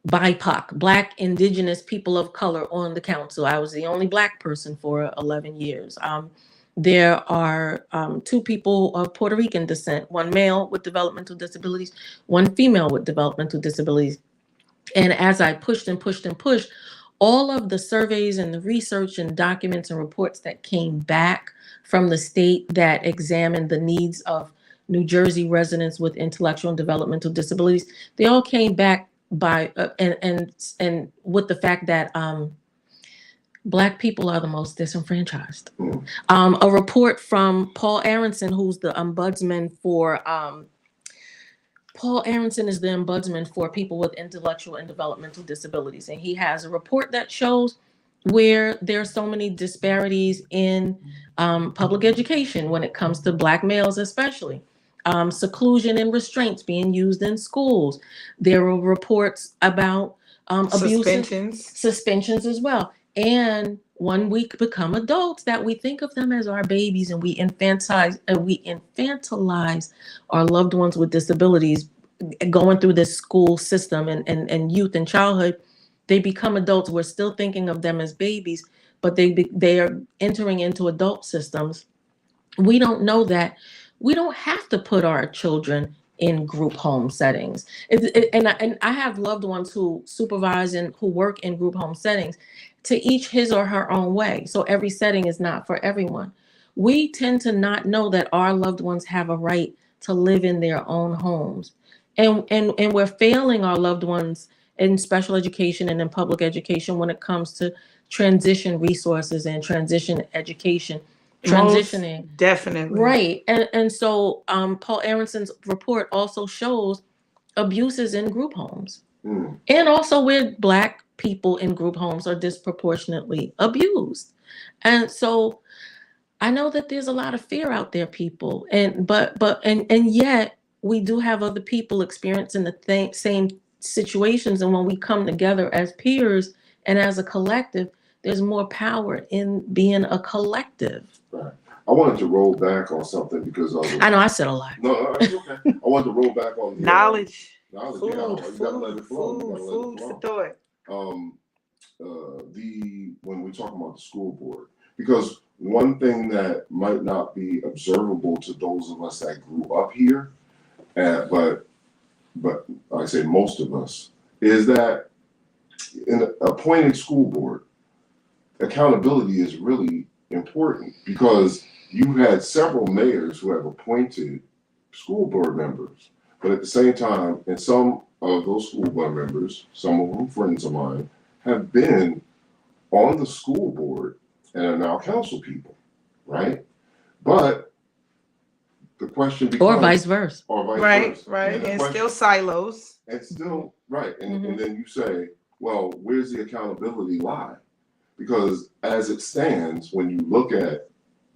BIPOC, Black Indigenous people of color on the council. I was the only Black person for 11 years. There are two people of Puerto Rican descent, one male with developmental disabilities, one female with developmental disabilities. And as I pushed and pushed and pushed, all of the surveys and the research and documents and reports that came back from the state that examined the needs of New Jersey residents with intellectual and developmental disabilities, they all came back by and with the fact that Black people are the most disenfranchised. A report from Paul Aronson, who's the ombudsman for Paul Aronson is the ombudsman for people with intellectual and developmental disabilities, and he has a report that shows where there are so many disparities in public education when it comes to Black males, especially seclusion and restraints being used in schools. There are reports about suspensions as well. And when we become adults, that we think of them as our babies, and we infantilize our loved ones with disabilities going through this school system and youth and childhood. They become adults. We're still thinking of them as babies, but they are entering into adult systems. We don't know that we don't have to put our children in group home settings. And I have loved ones who supervise and who work in group home settings, to each his or her own way. So every setting is not for everyone. We tend to not know that our loved ones have a right to live in their own homes. And we're failing our loved ones in special education and in public education when it comes to transition resources and transition education. Transitioning. Most definitely. Right. And so Paul Aronson's report also shows abuses in group homes. And also where Black people in group homes are disproportionately abused. And so I know that there's a lot of fear out there, people, and yet we do have other people experiencing the same situations. And when we come together as peers and as a collective, there's more power in being a collective. Right. I wanted to roll back on something because I know I said a lot. No, it's okay. I wanted to roll back on the knowledge. Food, yeah, you gotta let it flow. Food for thought. When we talk about the school board, because one thing that might not be observable to those of us that grew up here, but I say most of us, is that in an appointed school board, accountability is really important, because you had several mayors who have appointed school board members. But at the same time, and some of those school board members, some of them friends of mine, have been on the school board and are now council people, right? But the question becomes, or vice versa. Right. And still silos. And still, right. And then you say, well, where's the accountability lie? Because as it stands, when you look at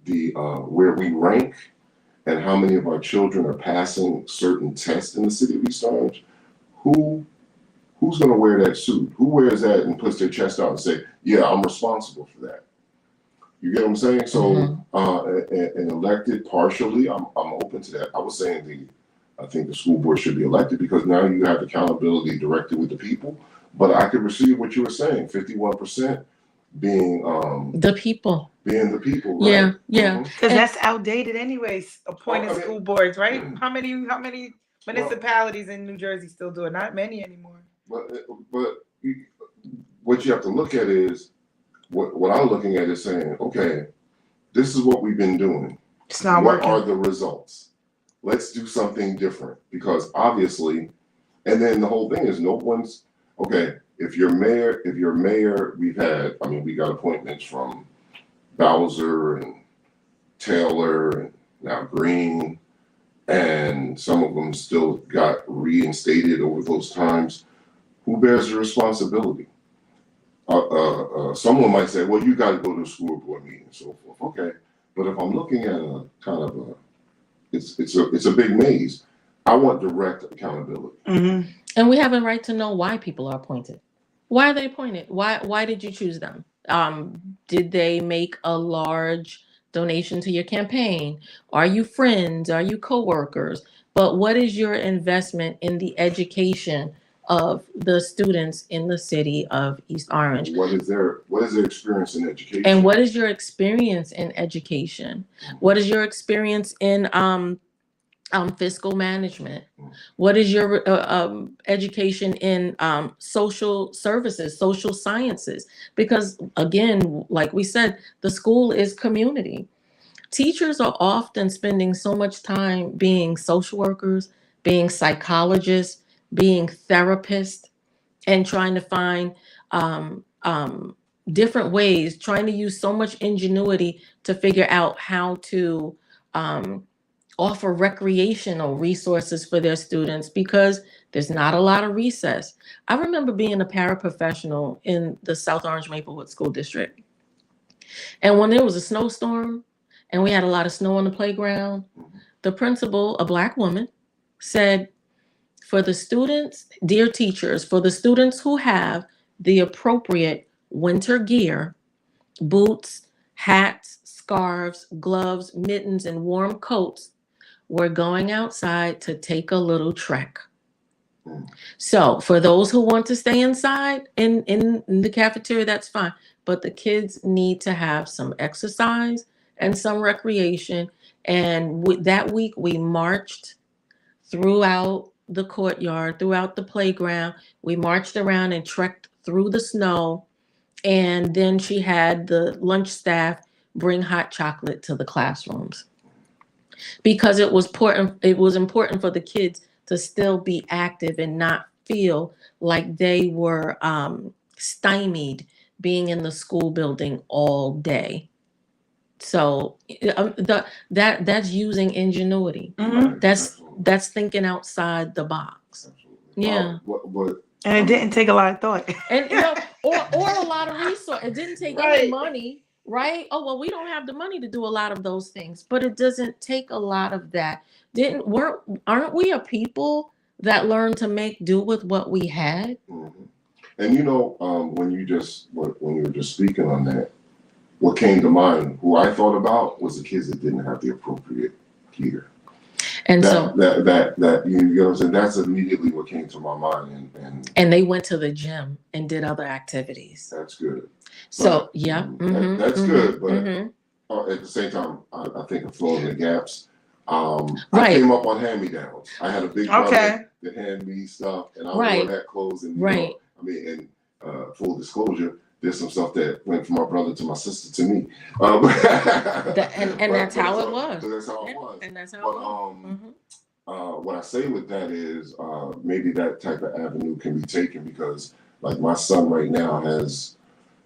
the where we rank and how many of our children are passing certain tests in the city of East Orange, who's going to wear that suit? Who wears that and puts their chest out and say, yeah, I'm responsible for that? You get what I'm saying? So and elected partially, I'm open to that. I was saying I think the school board should be elected, because now you have accountability directly with the people. But I could receive what you were saying, 51% being the people. Being the people, right? Yeah. Because that's outdated anyways, appointed school boards, right? How many municipalities in New Jersey still do it? Not many anymore. But what you have to look at is, what I'm looking at is saying, okay, this is what we've been doing. It's not working. What are the results? Let's do something different, because obviously, and then the whole thing is okay, if you're mayor, we got appointments from Bowser and Taylor and now Green, and some of them still got reinstated over those times. Who bears the responsibility? Someone might say, well, you got to go to a school board meeting and so forth. Okay, but if I'm looking at a kind of it's a big maze. I want direct accountability. And we have a right to know why people are appointed. Why are they appointed? Why did you choose them? Did they make a large donation to your campaign? Are you friends? Are you coworkers? But what is your investment in the education of the students in the city of East Orange? What is their experience in education? And what is your experience in education? What is your experience in fiscal management? What is your education in social services, social sciences? Because again, like we said, the school is community. Teachers are often spending so much time being social workers, being psychologists, being therapists, and trying to find different ways, trying to use so much ingenuity to figure out how to offer recreational resources for their students because there's not a lot of recess. I remember being a paraprofessional in the South Orange Maplewood School District. And when there was a snowstorm and we had a lot of snow on the playground, the principal, a Black woman, said, for the students, dear teachers, for the students who have the appropriate winter gear, boots, hats, scarves, gloves, mittens, and warm coats, we're going outside to take a little trek. So for those who want to stay inside in the cafeteria, that's fine. But the kids need to have some exercise and some recreation. And that week we marched throughout the courtyard, throughout the playground. We marched around and trekked through the snow. And then she had the lunch staff bring hot chocolate to the classrooms because it was important for the kids to still be active and not feel like they were stymied being in the school building all day. So that's using ingenuity. Mhm. That's thinking outside the box. Absolutely. Yeah. And it didn't take a lot of thought. And or a lot of resource. It didn't take any money, right? Oh well, we don't have the money to do a lot of those things, but it doesn't take a lot of that. Aren't we a people that learn to make do with what we had? Mm-hmm. And when you were just speaking on that, what came to mind, who I thought about, was the kids that didn't have the appropriate gear. And that you know what I'm saying? That's immediately what came to my mind, and they went to the gym and did other activities. That's good. So yeah, that's good. But at the same time, I think of filling the gaps. I came up on hand-me-downs. I had a big brother that handed me stuff, and I wore that clothes. And full disclosure, there's some stuff that went from my brother to my sister to me. That's how it was. That's how it was. And that's how it was. What I say with that is maybe that type of avenue can be taken because, like, my son right now has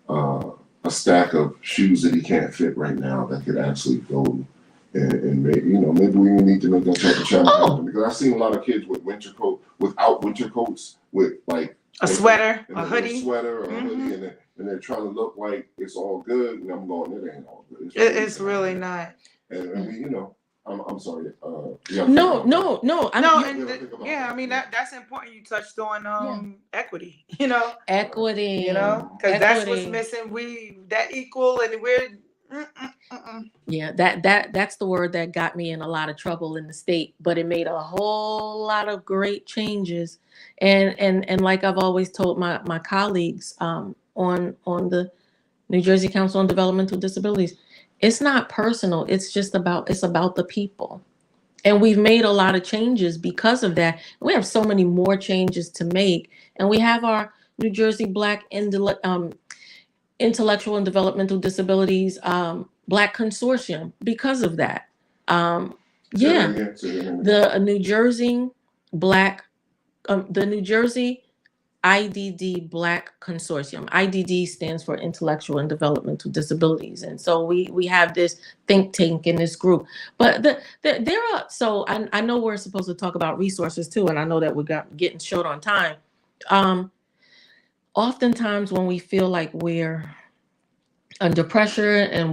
a stack of shoes that he can't fit right now that could actually go and maybe we need to make that type of challenge happen because I've seen a lot of kids with without winter coats, with like a sweater, a hoodie, or a hoodie, and they're trying to look like it's all good, and I'm going, it ain't all good. It's really not. And I mean, I'm sorry. No. I mean that's important. You touched on equity. Equity. Because that's what's missing. That equal, and we're. Yeah, that's the word that got me in a lot of trouble in the state, but it made a whole lot of great changes. And like I've always told my colleagues on the New Jersey Council on Developmental Disabilities, it's not personal. It's about the people. And we've made a lot of changes because of that. We have so many more changes to make. And we have our New Jersey Black Intellectual and Developmental Disabilities Black Consortium because of that. The New Jersey IDD Black Consortium. IDD stands for Intellectual and Developmental Disabilities, and so we have this think tank in this group. But there are I know we're supposed to talk about resources too, and I know that we're getting short on time. Oftentimes when we feel like we're under pressure and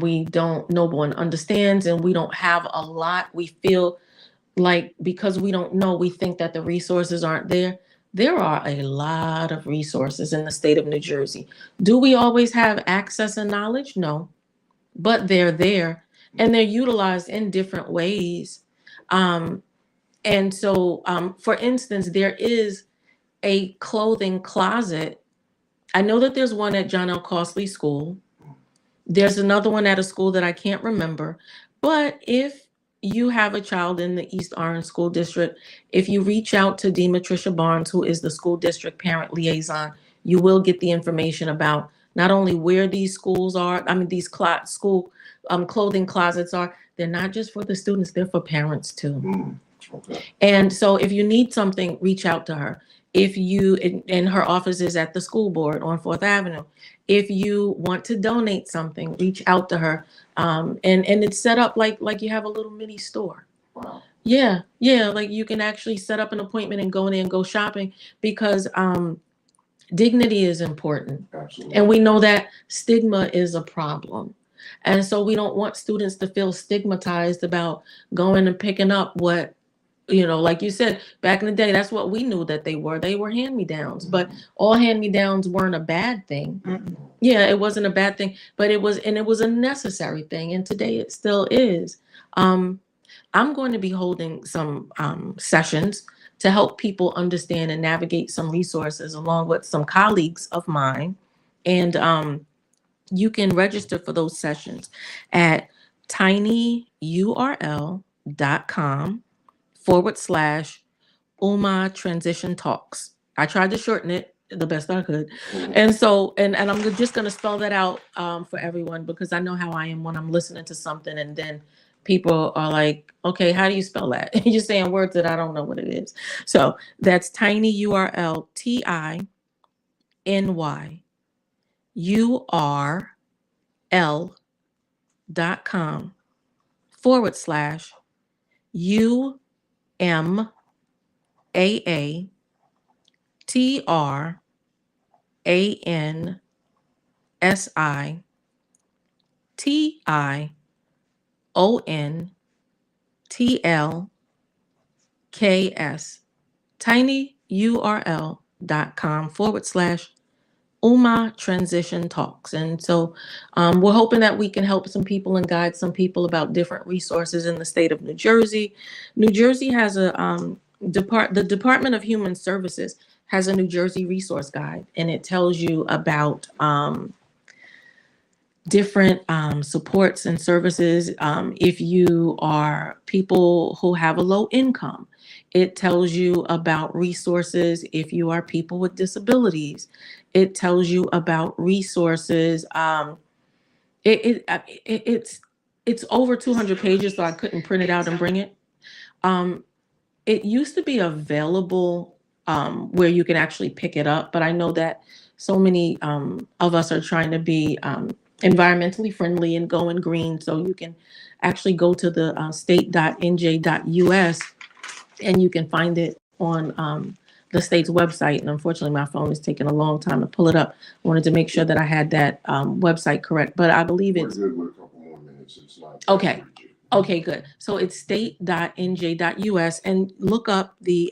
no one understands and we don't have a lot, we feel like because we don't know, we think that the resources aren't there. There are a lot of resources in the state of New Jersey. Do we always have access and knowledge? No, but they're there and they're utilized in different ways. Um, and so, for instance, there is a clothing closet. I know that there's one at John L. Costley School. There's another one at a school that I can't remember. But if you have a child in the East Orange School District, if you reach out to Demetricia Barnes, who is the school district parent liaison, you will get the information about not only where these schools are, I mean, these school clothing closets are. They're not just for the students, they're for parents too. Okay. And so if you need something, reach out to her. If you, and her office is at the school board on 4th Avenue. If you want to donate something, reach out to her. And it's set up like you have a little mini store. Wow. Yeah, like you can actually set up an appointment and go in there and go shopping because dignity is important. Absolutely. And we know that stigma is a problem. And so we don't want students to feel stigmatized about going and picking up what, like you said, back in the day, that's what we knew that they were. They were hand-me-downs, but all hand-me-downs weren't a bad thing. Mm-mm. Yeah, it wasn't a bad thing, but it was a necessary thing. And today it still is. I'm going to be holding some sessions to help people understand and navigate some resources along with some colleagues of mine. And you can register for those sessions at tinyurl.com/UMA Transition Talks. I tried to shorten it the best I could. And so, and I'm just going to spell that out for everyone because I know how I am when I'm listening to something and then people are like, okay, how do you spell that? You're saying words that I don't know what it is. So that's tinyurl, tinyurl.com/UMAATRANSITIONTALKS. tinyurl.com/UMA Transition Talks. And so we're hoping that we can help some people and guide some people about different resources in the state of New Jersey. New Jersey has a the Department of Human Services has a New Jersey resource guide, and it tells you about different supports and services. If you are people who have a low income, it tells you about resources. If you are people with disabilities, it tells you about resources. It's over 200 pages, so I couldn't print it out and bring it. It used to be available where you can actually pick it up, but I know that so many of us are trying to be environmentally friendly and going green, so you can actually go to the state.nj.us and you can find it on the state's website. And unfortunately, my phone is taking a long time to pull it up. I wanted to make sure that I had that website correct, but I believe We're it's good with a couple more minutes. It's not. okay. Okay, good. So it's state.nj.us and look up the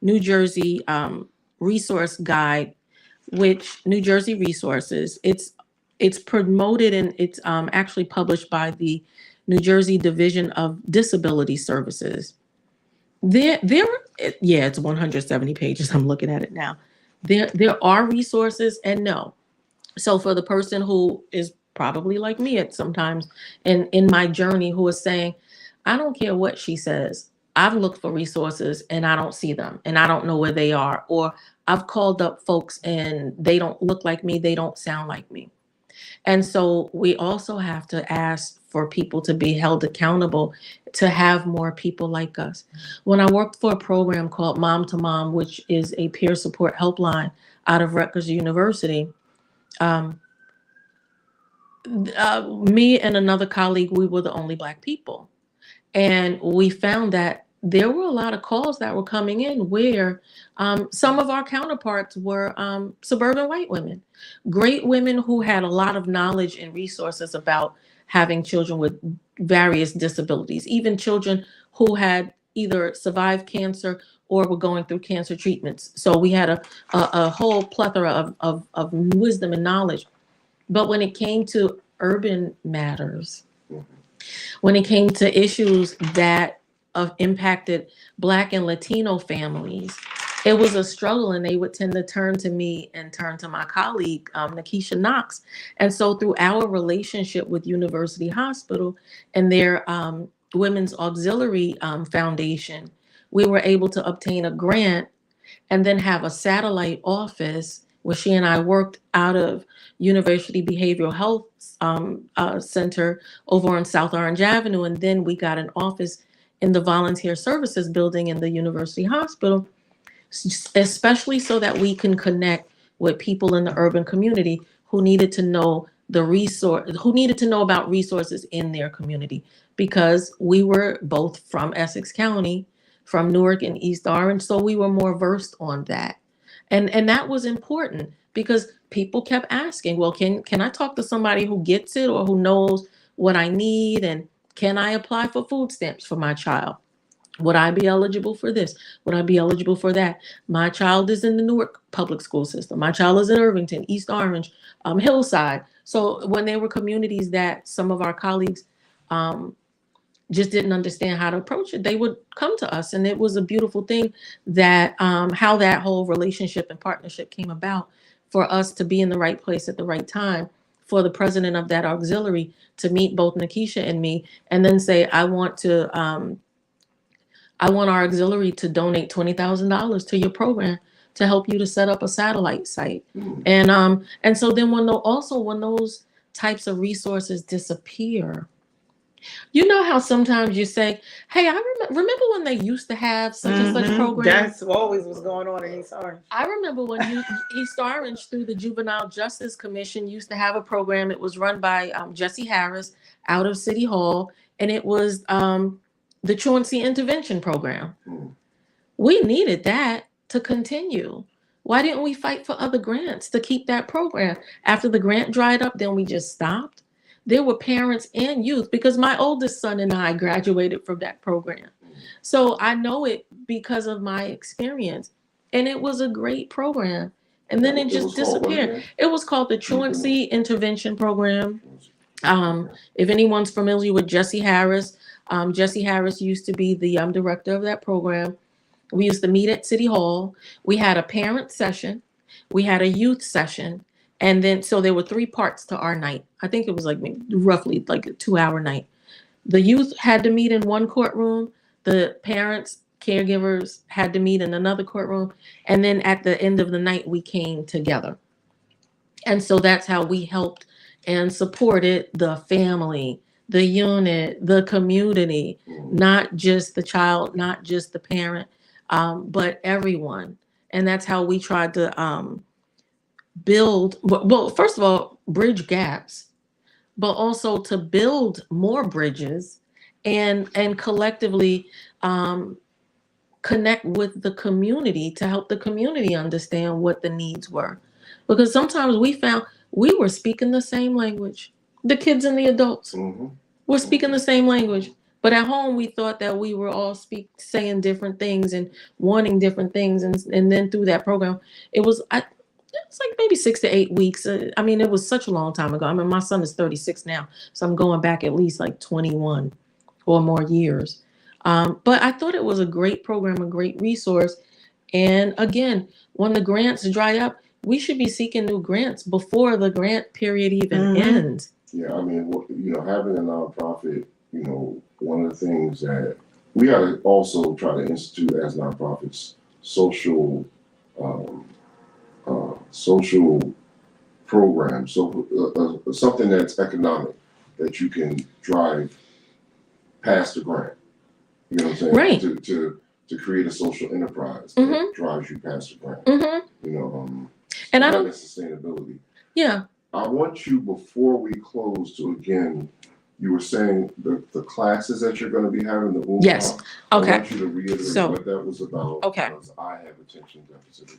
New Jersey resource guide, which New Jersey Resources. It's promoted and it's actually published by the New Jersey Division of Disability Services. It's 170 pages. I'm looking at it now. There are resources and no. So for the person who is probably like me at sometimes in my journey who is saying, I don't care what she says. I've looked for resources and I don't see them and I don't know where they are. Or I've called up folks and they don't look like me. They don't sound like me. And so we also have to ask for people to be held accountable, to have more people like us. When I worked for a program called Mom to Mom, which is a peer support helpline out of Rutgers University, me and another colleague, we were the only Black people. And we found that there were a lot of calls that were coming in where some of our counterparts were suburban white women, great women who had a lot of knowledge and resources about having children with various disabilities, even children who had either survived cancer or were going through cancer treatments. So we had a whole plethora of wisdom and knowledge. But when it came to urban matters, when it came to issues that impacted Black and Latino families, it was a struggle, and they would tend to turn to me and turn to my colleague, Nakisha Knox. And so through our relationship with University Hospital and their Women's Auxiliary Foundation, we were able to obtain a grant and then have a satellite office where she and I worked out of University Behavioral Health Center over on South Orange Avenue. And then we got an office in the Volunteer Services building in the University Hospital, especially so that we can connect with people in the urban community who needed to know about resources in their community, because we were both from Essex County, from Newark and East Orange, so we were more versed on that. And that was important because people kept asking, well, can I talk to somebody who gets it or who knows what I need? And can I apply for food stamps for my child? Would I be eligible for this? Would I be eligible for that? My child is in the Newark public school system. My child is in Irvington, East Orange, Hillside. So when there were communities that some of our colleagues just didn't understand how to approach it, they would come to us. And it was a beautiful thing that how that whole relationship and partnership came about, for us to be in the right place at the right time, for the president of that auxiliary to meet both Nakisha and me and then say, I want our auxiliary to donate $20,000 to your program to help you to set up a satellite site. And so then when those types of resources disappear, you know how sometimes you say, hey, I remember when they used to have such and such program? That's always what's going on in East Orange. I remember when East Orange, through the Juvenile Justice Commission, used to have a program. It was run by Jesse Harris out of City Hall, and it was the Truancy Intervention Program. We needed that to continue. Why didn't we fight for other grants to keep that program? After the grant dried up, then we just stopped. There were parents and youth, because my oldest son and I graduated from that program. So I know it because of my experience. And it was a great program. And then it just disappeared. It was called the Truancy Intervention Program. If anyone's familiar with Jesse Harris, Jesse Harris used to be the director of that program. We used to meet at City Hall. We had a parent session. We had a youth session. And then, so there were 3 parts to our night. I think it was roughly a 2-hour night. The youth had to meet in one courtroom. The parents, caregivers had to meet in another courtroom. And then at the end of the night, we came together. And so that's how we helped and supported the family, the unit, the community, not just the child, not just the parent, but everyone. And that's how we tried to build, well, first of all, bridge gaps, but also to build more bridges and collectively connect with the community to help the community understand what the needs were. Because sometimes we found we were speaking the same language. The kids and the adults were speaking the same language. But at home, we thought that we were all saying different things and wanting different things. And then through that program, it was maybe 6 to 8 weeks. I mean, it was such a long time ago. I mean, my son is 36 now, so I'm going back at least 21 or more years. But I thought it was a great program, a great resource. And again, when the grants dry up, we should be seeking new grants before the grant period even ends. Yeah, I mean, having a nonprofit, one of the things that we got to also try to institute as nonprofits, social programs, so something that's economic, that you can drive past the grant. You know what I'm saying? Right. To create a social enterprise that drives you past the grant. And having sustainability. Yeah. I want you, before we close, to again, you were saying the classes that you're going to be having, the Boom Yes. Talk. Okay. I want you to reiterate what that was about. Okay. Because I have attention deficit.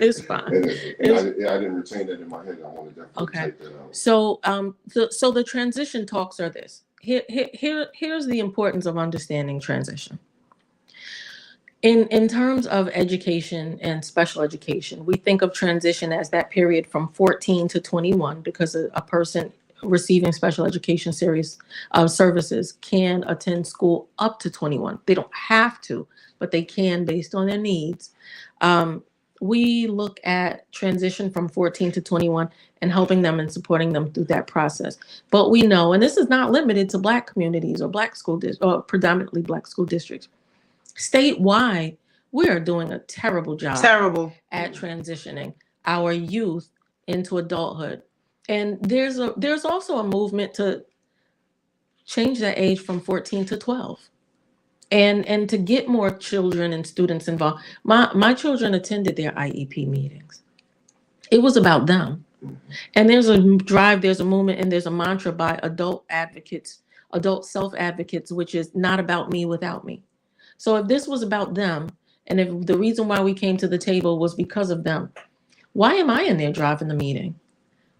It's fine. I didn't retain that in my head. I want to definitely take that out. So, so the transition talks are this. Here's the importance of understanding transition. In terms of education and special education, we think of transition as that period from 14 to 21 because a person receiving special education series services can attend school up to 21. They don't have to, but they can based on their needs. Um, we look at transition from 14 to 21 and helping them and supporting them through that process. But we know, and this is not limited to Black communities or Black school or predominantly Black school districts. Statewide, we are doing a terrible job at transitioning our youth into adulthood. And there's also a movement to change that age from 14 to 12 and to get more children and students involved. My children attended their IEP meetings. It was about them. And there's a drive, there's a movement, and there's a mantra by adult advocates, adult self advocates, which is not about me without me. So if this was about them, and if the reason why we came to the table was because of them, why am I in there driving the meeting?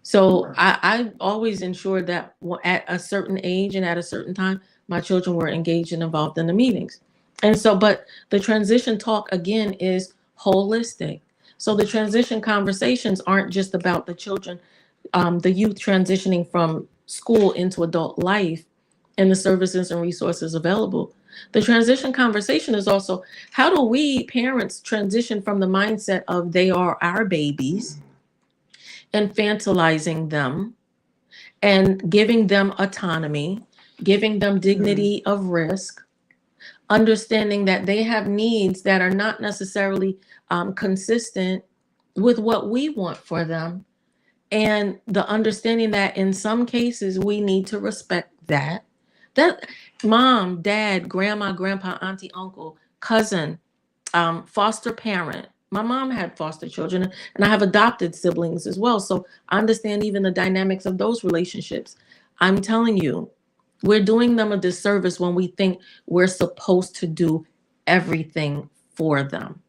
So I always ensured that at a certain age and at a certain time, my children were engaged and involved in the meetings. And so, but the transition talk again is holistic. So the transition conversations aren't just about the children, the youth transitioning from school into adult life and the services and resources available. The transition conversation is also how do we parents transition from the mindset of they are our babies, infantilizing them and giving them autonomy, giving them dignity of risk, understanding that they have needs that are not necessarily consistent with what we want for them. And the understanding that in some cases we need to respect that. That mom, dad, grandma, grandpa, auntie, uncle, cousin, foster parent. My mom had foster children, and I have adopted siblings as well. So I understand even the dynamics of those relationships. I'm telling you, we're doing them a disservice when we think we're supposed to do everything for them.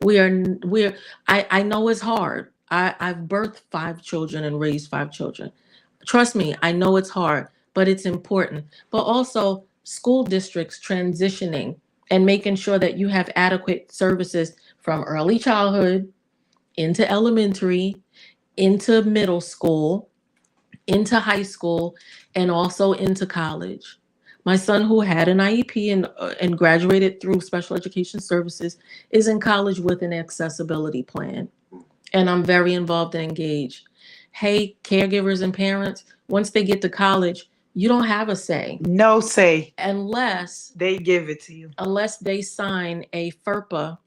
I know it's hard. I've birthed 5 children and raised 5 children. Trust me, I know it's hard, but it's important. But also school districts transitioning and making sure that you have adequate services from early childhood into elementary, into middle school, into high school, and also into college. My son, who had an IEP and graduated through special education services, is in college with an accessibility plan. And I'm very involved and engaged. Hey, caregivers and parents, once they get to college, you don't have a say. No say. Unless they give it to you. Unless they sign a FERPA.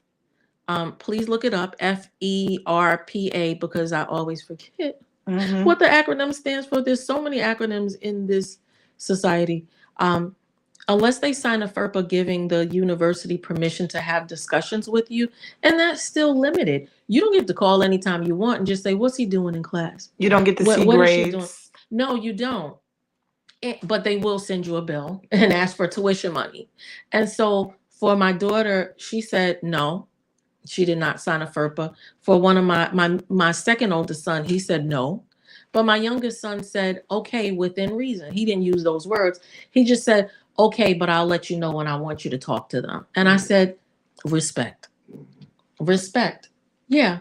Please look it up, FERPA, because I always forget what the acronym stands for. There's so many acronyms in this society. Unless they sign a FERPA giving the university permission to have discussions with you, and that's still limited. You don't get to call anytime you want and just say, what's he doing in class? You don't get to see what grades. Is she doing? No, you don't. But they will send you a bill and ask for tuition money. And so for my daughter, she said no. She did not sign a FERPA. For one of my second oldest son, he said no. But my youngest son said, okay, within reason. He didn't use those words. He just said, okay, but I'll let you know when I want you to talk to them. And I said, respect. Respect. Yeah.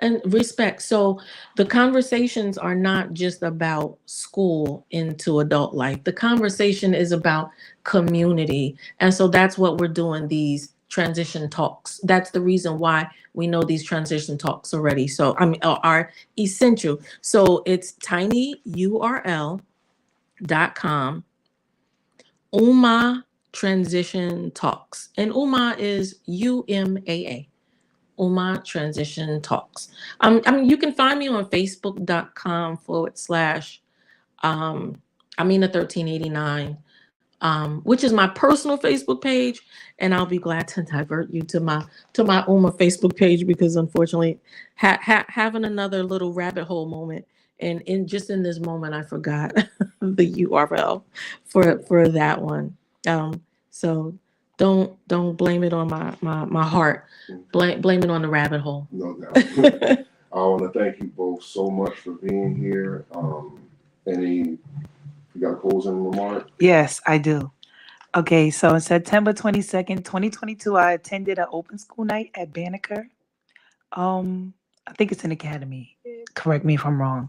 And respect. So the conversations are not just about school into adult life. The conversation is about community. And so that's what we're doing, these transition talks. That's the reason why we know these transition talks already. So are essential. So it's tinyurl.com, UMA Transition Talks. And UMA is UMAA. UMA Transition Talks. You can find me on facebook.com / Amina1389, which is my personal Facebook page, and I'll be glad to divert you to my UMA Facebook page because unfortunately, having another little rabbit hole moment, and in this moment, I forgot the URL for that one. So don't blame it on my heart. Blame it on the rabbit hole. No doubt. I want to thank you both so much for being here. You got a closing remark? Yes, I do. Okay, so on September 22nd, 2022, I attended an open school night at Banneker. I think it's an academy. Correct me if I'm wrong.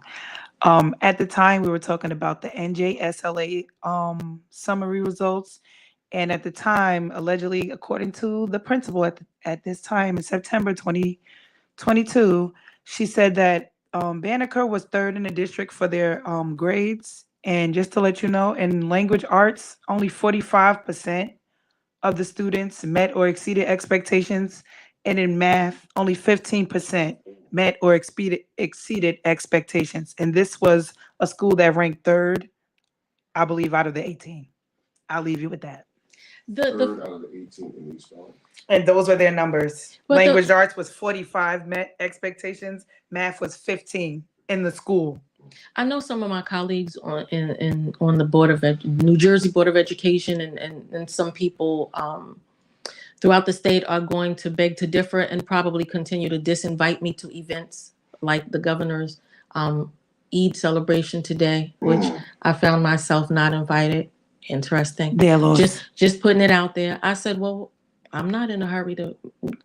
At the time, we were talking about the NJSLA summary results. And at the time, allegedly, according to the principal at this time in September 2022, she said that Banneker was third in the district for their grades. And just to let you know, in language arts, only 45% of the students met or exceeded expectations. And in math, only 15% met or exceeded expectations. And this was a school that ranked third, I believe, out of the 18. I'll leave you with that. Third out of the 18 in East Orange. And those were their numbers. But Language arts was 45 met expectations. Math was 15 in the school. I know some of my colleagues on the board of New Jersey Board of Education and some people throughout the state are going to beg to differ and probably continue to disinvite me to events like the governor's Eid celebration today, which I found myself not invited. Interesting. There, Lord. Just putting it out there. I said, well, I'm not in a hurry to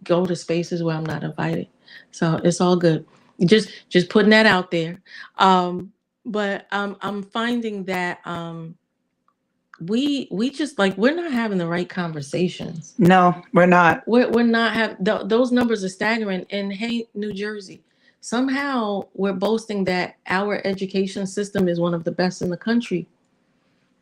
go to spaces where I'm not invited, so it's all good. Just putting that out there. But I'm finding that we just like we're not having the right conversations. No, we're not. We're not having those numbers are staggering. And hey, New Jersey, somehow we're boasting that our education system is one of the best in the country.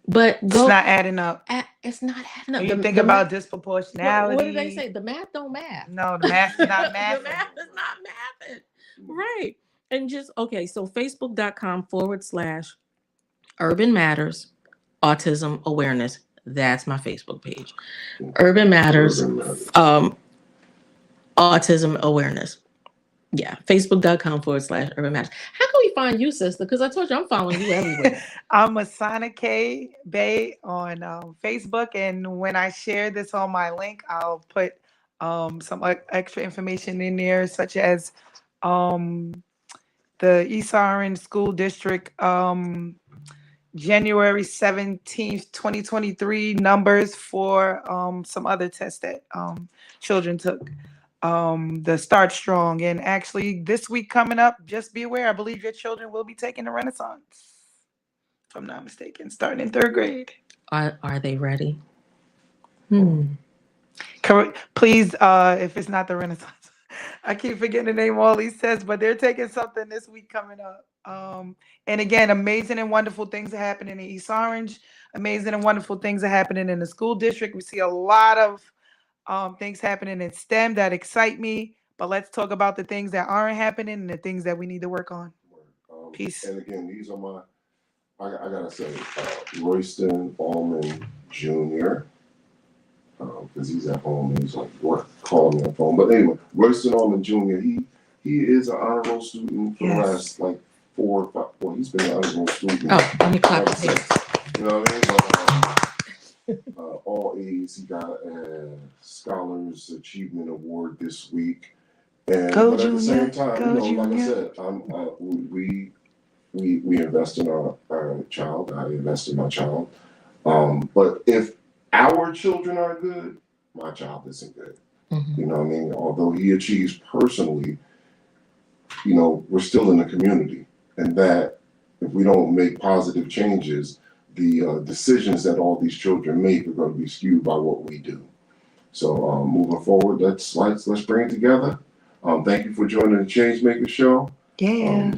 But it's not adding up. It's not adding up. You think about disproportionality. What do they say? The math don't math. No, the math is not math. The math is not mathing. Right. And just, okay, so facebook.com/Urban Matters Autism Awareness. That's my Facebook page. Urban Matters Autism Awareness. Yeah, facebook.com/Urban Matters. How can we find you, sister? Because I told you I'm following you everywhere. I'm Masana K. Bay on Facebook. And when I share this on my link, I'll put some extra information in there, such as the East Orange School District January 17th, 2023 numbers for some other tests that children took. The Start Strong. And actually this week coming up, just be aware, I believe your children will be taking the Renaissance, if I'm not mistaken, starting in third grade. Are they ready? Correct. Please, if it's not the Renaissance, I keep forgetting the name of all these tests, but they're taking something this week coming up. And again, amazing and wonderful things are happening in East Orange. Amazing and wonderful things are happening in the school district. We see a lot of things happening in STEM that excite me, but let's talk about the things that aren't happening and the things that we need to work on. Peace. And again, these are my, I gotta say, Royston Allman Jr., because he's at home and he's like, what, calling me on the phone. But anyway, Royston Allman Jr., he is an honor roll student for the last like 4 or 5, well, he's been an honor roll student. Oh, let me clap his hands. You know what I mean? But, all A's, he got a Scholars Achievement Award this week. And Go but at Junior, the same time, go you know, like I Junior. said, we invest in our child. I invest in my child. But if our children are good, my child isn't good. You know what I mean? Although he achieves personally, you know, we're still in the community, and that if we don't make positive changes, the decisions that all these children make are going to be skewed by what we do. So moving forward, let's bring it together. Thank you for joining the Changemaker Show. Yeah.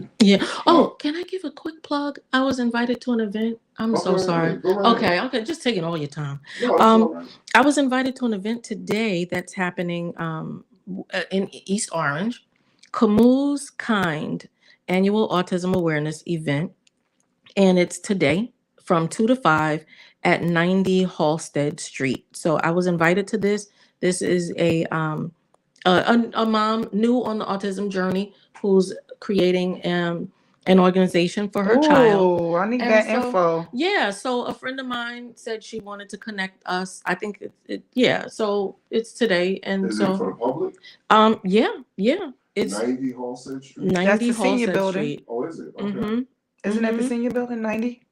Oh, can I give a quick plug? I was invited to an event. I'm so sorry. Okay, just taking all your time. No, it's all right. I was invited to an event today that's happening in East Orange, Camus Kind Annual Autism Awareness Event, and it's today from 2 to 5 at 90 Halstead Street. So I was invited to this. This is a mom new on the autism journey who's creating an organization for her child. Oh, I need that info. Yeah, so a friend of mine said she wanted to connect us. I think so it's today. And Is so it for the public? Yeah. It's 90 Halstead Street. 90 That's the senior Halstead building. Street. Oh, is it? Okay. Mm-hmm. Isn't that the senior building, 90?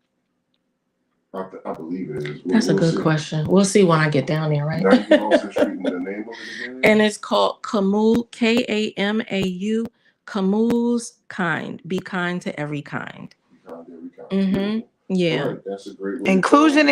I believe it is. That's a good see. question. We'll see when I get down there, right? 90 Royston Street, and the name of it again? And it's called Kamau, Kamau, Kamau's Kind. Be kind to every kind. Be kind to every kind. Mm-hmm. Yeah. All right, that's a great way. Inclusion.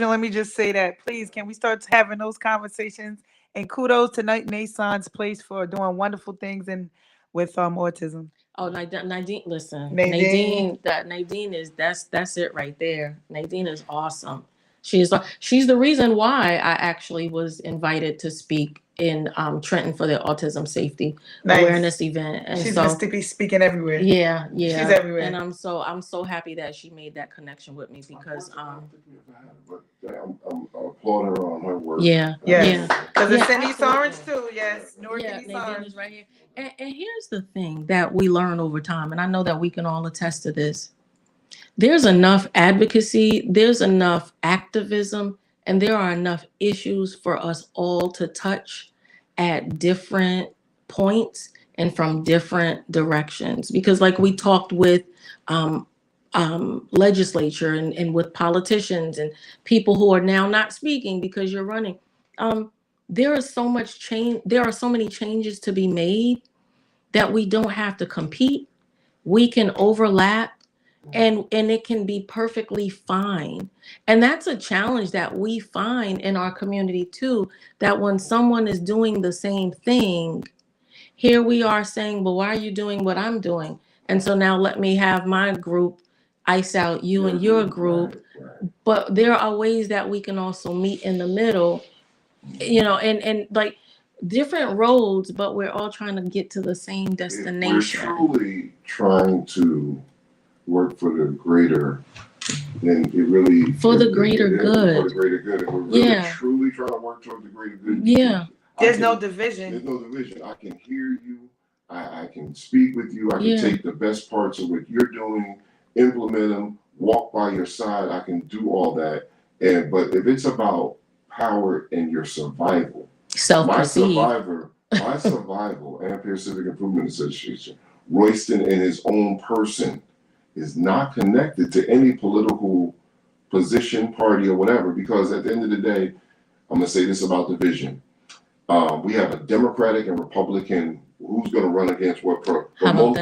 Let me just say that. Please, can we start having those conversations? And kudos to Nason's place for doing wonderful things and with autism. Oh, Nadine, listen. Nadine. Nadine is that's it right there. Nadine is awesome. She's the reason why I actually was invited to speak in Trenton for the autism safety awareness event. And she's so to be speaking everywhere. Yeah. She's everywhere. And I'm so happy that she made that connection with me because But I'm applauding her on her work. Yeah. Because it's in absolutely. East Orange too. Yes, North and East Nadine Orange. is right here. And here's the thing that we learn over time, and I know that we can all attest to this. There's enough advocacy, there's enough activism, and there are enough issues for us all to touch at different points and from different directions. Because like we talked with legislature and with politicians and people who are now not speaking because you're running. There is so much change. There are so many changes to be made that we don't have to compete. We can overlap and it can be perfectly fine. And that's a challenge that we find in our community too, that when someone is doing the same thing, here we are saying, well, why are you doing what I'm doing? And so now let me have my group ice out you and your group. But there are ways that we can also meet in the middle, and like different roads, but we're all trying to get to the same destination. We're truly trying to work for the greater, and it really for the greater good. For the greater good, and we're really truly trying to work toward the greater good. Yeah. There's no division. There's no division. I can hear you. I can speak with you. I can take the best parts of what you're doing, implement them, walk by your side. I can do all that. But if it's about power and your survival, my survival, Ampere Civic Improvement Association, Royston in his own person is not connected to any political position, party, or whatever. Because at the end of the day, I'm gonna say this about the vision. We have a Democratic and Republican who's going to run against what the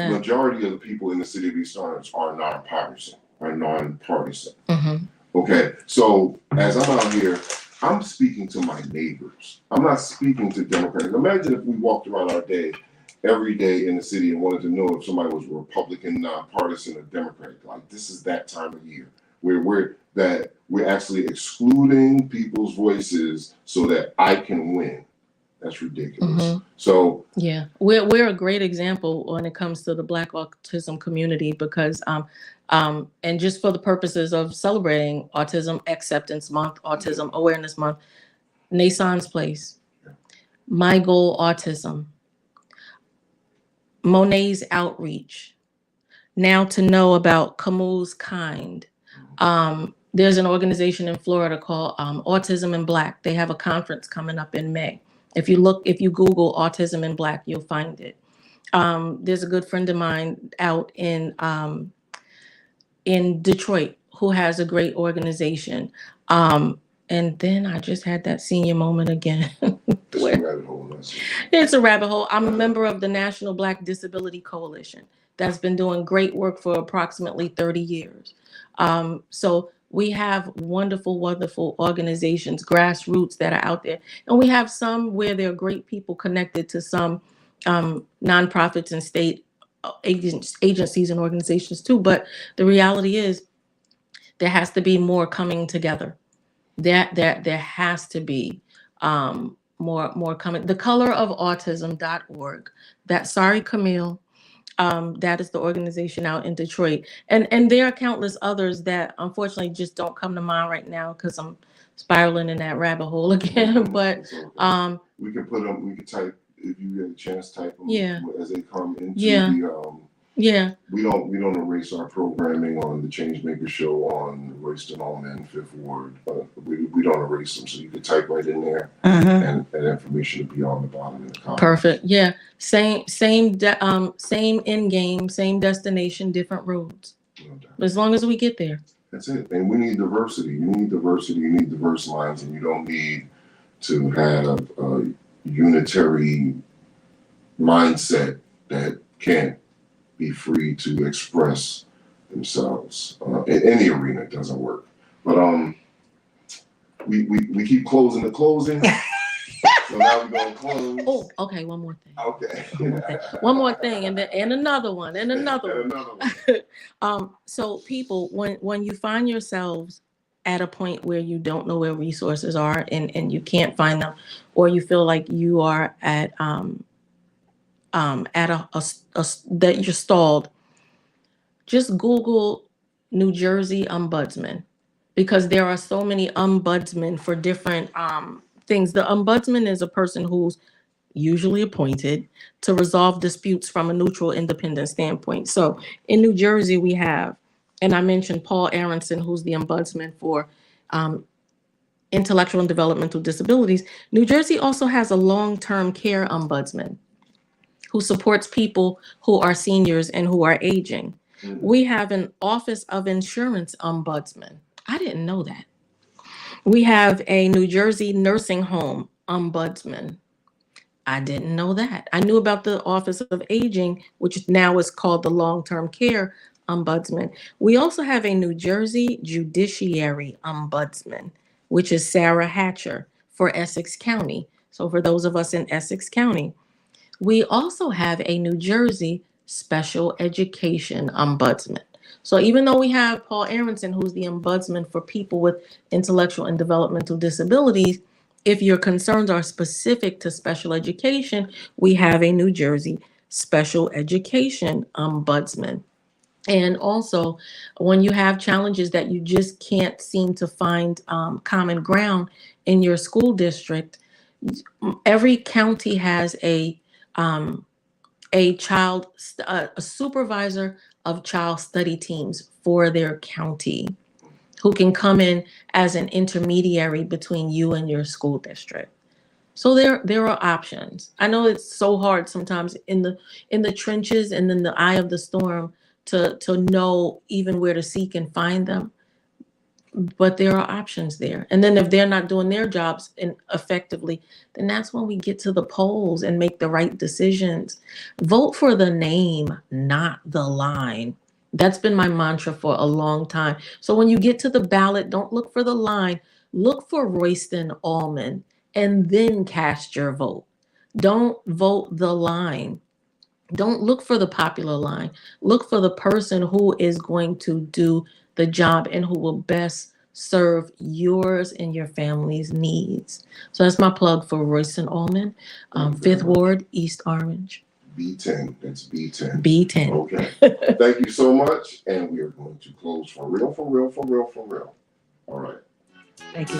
majority of the people in the city of East Orange are nonpartisan. Mm-hmm. Okay, so as I'm out here, I'm speaking to my neighbors. I'm not speaking to Democrats. Imagine if we walked around our day every day in the city and wanted to know if somebody was Republican, nonpartisan, or Democratic. Like, this is that time of year where we're actually excluding people's voices so that I can win. That's ridiculous. Mm-hmm. So yeah, we're a great example when it comes to the Black autism community because and just for the purposes of celebrating Autism Acceptance Month, Autism Awareness Month, Nason's Place, My Goal Autism, Monet's Outreach, now to know about Kamau's Kind. There's an organization in Florida called Autism in Black. They have a conference coming up in May. If you Google Autism in Black, you'll find it. There's a good friend of mine out in Detroit who has a great organization. And then I just had that senior moment again. It's a rabbit hole. I'm a member of the National Black Disability Coalition that's been doing great work for approximately 30 years. So we have wonderful, wonderful organizations, grassroots that are out there. And we have some where there are great people connected to some nonprofits and state agencies and organizations too. But the reality is there has to be more coming together. There has to be more coming. Thecolorofautism.org. Sorry, Camille. That is the organization out in Detroit. And there are countless others that unfortunately just don't come to mind right now because I'm spiraling in that rabbit hole again. But we can put them, we can type, if you get a chance, type them as they come into we don't erase our programming on the Changemaker Show on Royston, Allman, Fifth Ward. We don't erase them, so you can type right in there, and information will be on the bottom of the comments. Perfect. Yeah. Same end game, same destination, different roads. As long as we get there. That's it. And we need diversity. You need diversity. You need diverse minds, and you don't need to have a unitary mindset that can't be free to express themselves in any arena. It doesn't work. But we keep closing the closing. So now we're gonna close. Oh, okay. One more thing. Okay. One more thing, and another one, and another one. So people, when you find yourselves at a point where you don't know where resources are and you can't find them, or you feel like you are at that you're stalled, just Google New Jersey Ombudsman, because there are so many ombudsmen for different things. The ombudsman is a person who's usually appointed to resolve disputes from a neutral, independent standpoint. So in New Jersey, we have, and I mentioned Paul Aronson, who's the ombudsman for intellectual and developmental disabilities. New Jersey also has a long-term care ombudsman who supports people who are seniors and who are aging. We have an Office of Insurance ombudsman. I didn't know that. We have a New Jersey nursing home ombudsman. I didn't know that. I knew about the Office of Aging, which now is called the Long-Term Care Ombudsman. We also have a New Jersey Judiciary Ombudsman, which is Sarah Hatcher for Essex County. So for those of us in Essex County, we also have a New Jersey Special Education Ombudsman. So even though we have Paul Aronson, who's the ombudsman for people with intellectual and developmental disabilities, if your concerns are specific to special education, we have a New Jersey Special Education Ombudsman. And also, when you have challenges that you just can't seem to find common ground in your school district, every county has a supervisor of child study teams for their county, who can come in as an intermediary between you and your school district. So there are options. I know it's so hard sometimes in the trenches and in the eye of the storm to know even where to seek and find them, but there are options there. And then if they're not doing their jobs effectively, then that's when we get to the polls and make the right decisions. Vote for the name, not the line. That's been my mantra for a long time. So when you get to the ballot, don't look for the line, look for Royston Allman, and then cast your vote. Don't vote the line. Don't look for the popular line. Look for the person who is going to do the job and who will best serve yours and your family's needs. So that's my plug for Royston Allman, 5th Ward, East Orange. B10. That's B10. B10. Okay. Thank you so much. And we are going to close for real, for real, for real, for real. All right. Thank you.